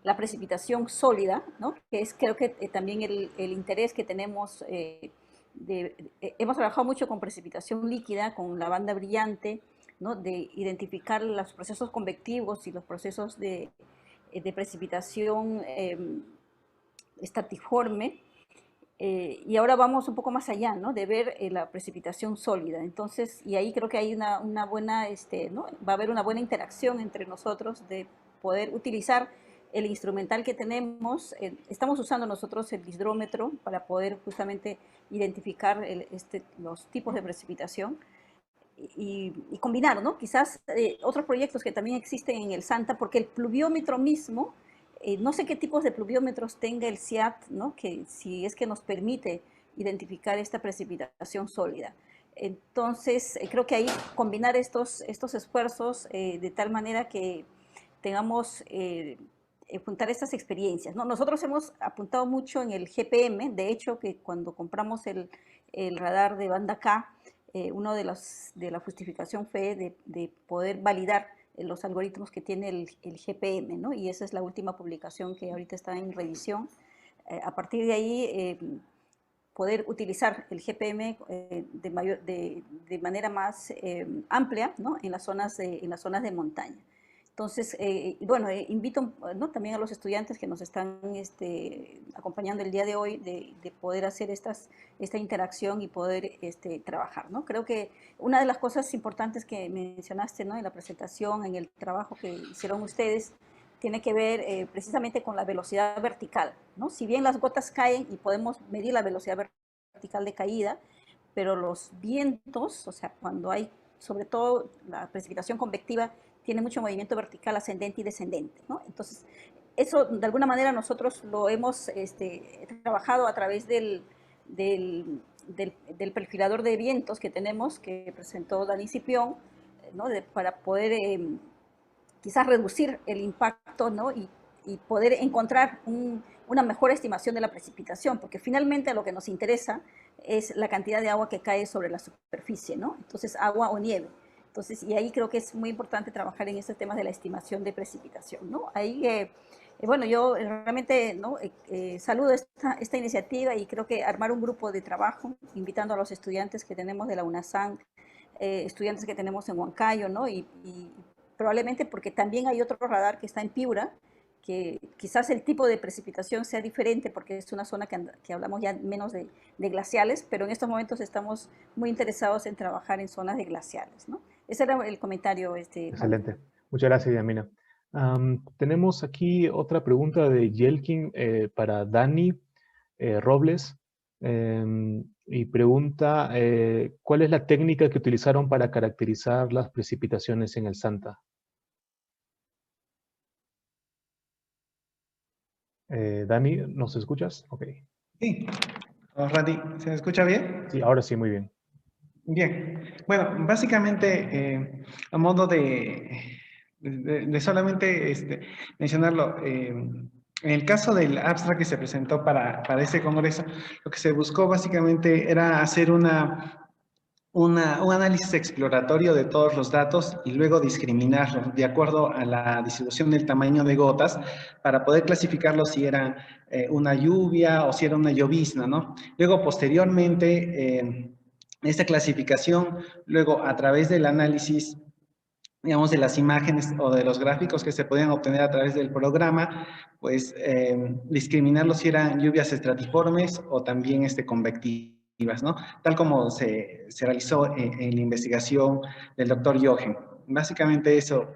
la precipitación sólida, ¿no? Que es, creo que también el interés que tenemos, hemos trabajado mucho con precipitación líquida, con la banda brillante, ¿no? De identificar los procesos convectivos y los procesos de precipitación estatiforme. Y ahora vamos un poco más allá, ¿no? De ver la precipitación sólida. Entonces, y ahí creo que hay una buena, ¿no? Va a haber una buena interacción entre nosotros de poder utilizar el instrumental que tenemos. Estamos usando nosotros el hidrómetro para poder justamente identificar los tipos de precipitación y combinar, ¿no? Quizás otros proyectos que también existen en el Santa, porque el pluviómetro mismo, no sé qué tipos de pluviómetros tenga el CIAT, ¿no? Que si es que nos permite identificar esta precipitación sólida. Entonces, creo que ahí combinar estos esfuerzos de tal manera que tengamos, juntar estas experiencias, ¿no? Nosotros hemos apuntado mucho en el GPM, de hecho, que cuando compramos el radar de banda K, uno de la justificación fue de poder validar los algoritmos que tiene el GPM, ¿no? Y esa es la última publicación que ahorita está en revisión. A partir de ahí, poder utilizar el GPM de manera más amplia, ¿no? en las zonas de montaña. Entonces, bueno, invito, ¿no? también a los estudiantes que nos están acompañando el día de hoy de poder hacer esta interacción y poder trabajar, ¿no? Creo que una de las cosas importantes que mencionaste, ¿no? en la presentación, en el trabajo que hicieron ustedes, tiene que ver precisamente con la velocidad vertical, ¿no? Si bien las gotas caen y podemos medir la velocidad vertical de caída, pero los vientos, o sea, cuando hay, sobre todo la precipitación convectiva, tiene mucho movimiento vertical ascendente y descendente, ¿no? Entonces, eso de alguna manera nosotros lo hemos trabajado a través del perfilador de vientos que tenemos, que presentó Dani Cipión, ¿no? Para poder quizás reducir el impacto, ¿no? y poder encontrar una mejor estimación de la precipitación, porque finalmente lo que nos interesa es la cantidad de agua que cae sobre la superficie, ¿no? Entonces, agua o nieve. Entonces, y ahí creo que es muy importante trabajar en estos temas de la estimación de precipitación, ¿no? Ahí, bueno, yo realmente, ¿no? Saludo esta iniciativa y creo que armar un grupo de trabajo, invitando a los estudiantes que tenemos de la UNASAN, estudiantes que tenemos en Huancayo, ¿no? Y probablemente porque también hay otro radar que está en Piura, que quizás el tipo de precipitación sea diferente porque es una zona que hablamos ya menos de glaciales, pero en estos momentos estamos muy interesados en trabajar en zonas de glaciales, ¿no? Ese era el comentario. Excelente. Muchas gracias, Yamina. Tenemos aquí otra pregunta de Yelkin para Dani Robles. Y pregunta, ¿cuál es la técnica que utilizaron para caracterizar las precipitaciones en el Santa? Dani, ¿nos escuchas? Ok. Sí. Randy, ¿se me escucha bien? Sí, ahora sí, muy bien. Bien. Bueno, básicamente, a modo de solamente mencionarlo, en el caso del abstract que se presentó para este congreso, lo que se buscó básicamente era hacer un análisis exploratorio de todos los datos y luego discriminarlos de acuerdo a la distribución del tamaño de gotas para poder clasificarlos si era una lluvia o si era una llovizna, ¿no? Luego, posteriormente, esta clasificación, luego a través del análisis, digamos, de las imágenes o de los gráficos que se podían obtener a través del programa, pues discriminarlos si eran lluvias estratiformes o también convectivas, ¿no? Tal como se realizó en la investigación del doctor Jochen. Básicamente eso.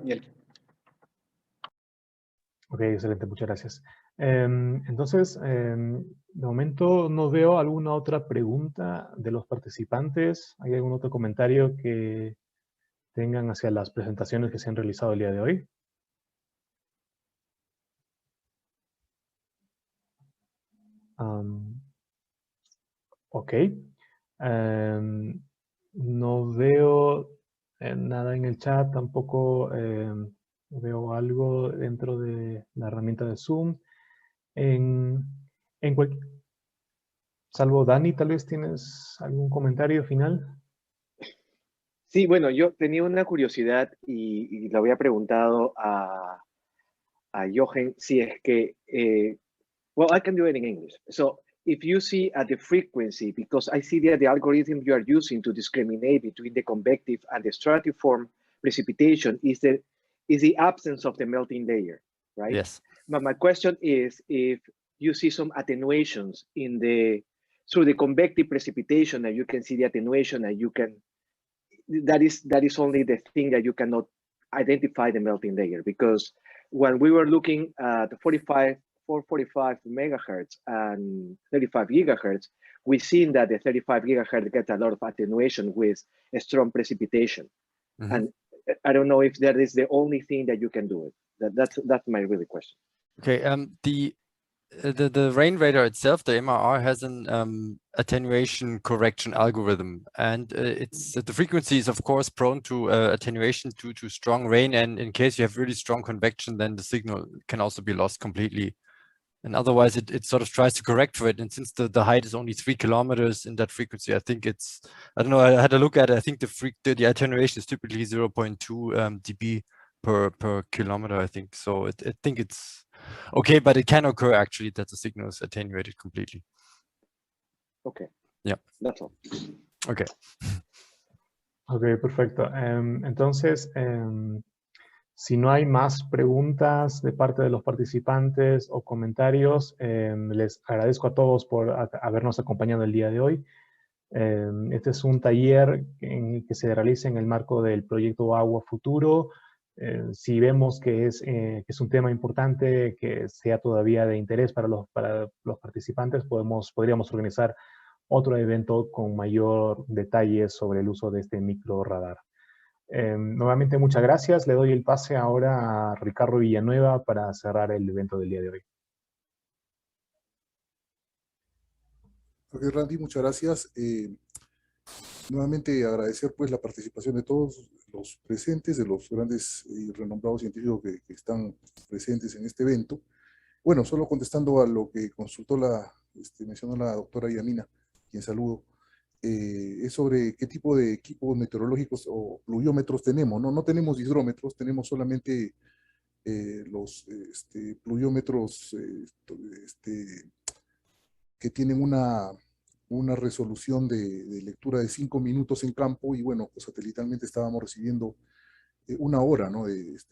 Ok, excelente, muchas gracias. Entonces, de momento no veo alguna otra pregunta de los participantes. ¿Hay algún otro comentario que tengan hacia las presentaciones que se han realizado el día de hoy? Ok. No veo nada en el chat, tampoco veo algo dentro de la herramienta de Zoom. Salvo Dani, tal vez tienes algún comentario final. Sí, bueno, yo tenía una curiosidad y le había preguntado a Jochen si es que, well, I can do it in English. So if you see at the frequency, because I see that the algorithm you are using to discriminate between the convective and the stratiform precipitation is the absence of the melting layer, right? Yes. But my question is if you see some attenuations in the through the convective precipitation, and you can see the attenuation, and you can, that is only the thing that you cannot identify the melting layer, because when we were looking at 445 megahertz and 35 gigahertz, we've seen that the 35 gigahertz gets a lot of attenuation with a strong precipitation. Mm-hmm. And I don't know if that is the only thing that you can do it. That's my really question. Okay, the rain radar itself, the MRR, has an attenuation correction algorithm, and it's the frequency is of course prone to attenuation due to strong rain, and in case you have really strong convection, then the signal can also be lost completely. And otherwise it sort of tries to correct for it. And since the height is only 3 kilometers in that frequency, I think it's, I don't know, I had a look at it. I think the attenuation is typically 0.2 dB per kilometer, I think. So I think it's okay, but it can occur actually that the signal is attenuated completely. Okay. Yeah. That's all. Okay. Ok, perfecto. Entonces, si no hay más preguntas de parte de los participantes o comentarios, les agradezco a todos por habernos acompañado el día de hoy. Este es un taller que se realiza en el marco del proyecto Agua Futuro. Si vemos que es un tema importante, que sea todavía de interés para los participantes, podríamos organizar otro evento con mayor detalle sobre el uso de este micro radar. Nuevamente muchas gracias. Le doy el pase ahora a Ricardo Villanueva para cerrar el evento del día de hoy. Ok, Randy, muchas gracias. Nuevamente agradecer pues la participación de todos los presentes, de los grandes y renombrados científicos que están presentes en este evento. Bueno, solo contestando a lo que consultó mencionó la doctora Yamina, quien saludo. Es sobre qué tipo de equipos meteorológicos o pluviómetros tenemos. No tenemos hidrómetros, tenemos solamente los pluviómetros que tienen una resolución de lectura de 5 minutos en campo, y bueno, pues satelitalmente estábamos recibiendo una hora, ¿no?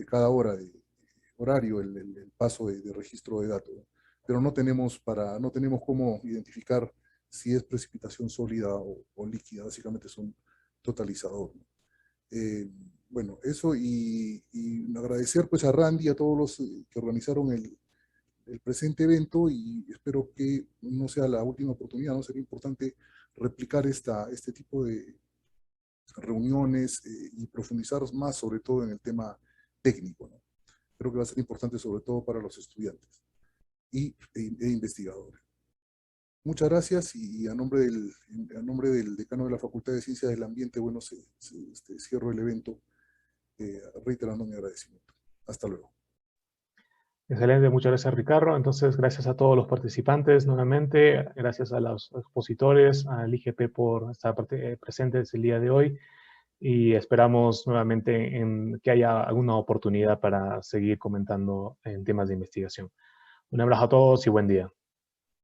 Cada hora de horario el paso de registro de datos, ¿no? Pero no tenemos cómo identificar si es precipitación sólida o líquida. Básicamente es un totalizador, ¿no? Bueno, eso, y agradecer pues a Randy y a todos los que organizaron el presente evento, y espero que no sea la última oportunidad, ¿no? Sería importante replicar este tipo de reuniones y profundizar más sobre todo en el tema técnico, ¿no? Creo que va a ser importante sobre todo para los estudiantes e investigadores. Muchas gracias, y a nombre del decano de la Facultad de Ciencias del Ambiente, bueno, cierro el evento reiterando mi agradecimiento. Hasta luego. Excelente, muchas gracias Ricardo. Entonces, gracias a todos los participantes nuevamente, gracias a los expositores, al IGP por estar presentes el día de hoy, y esperamos nuevamente que haya alguna oportunidad para seguir comentando en temas de investigación. Un abrazo a todos y buen día.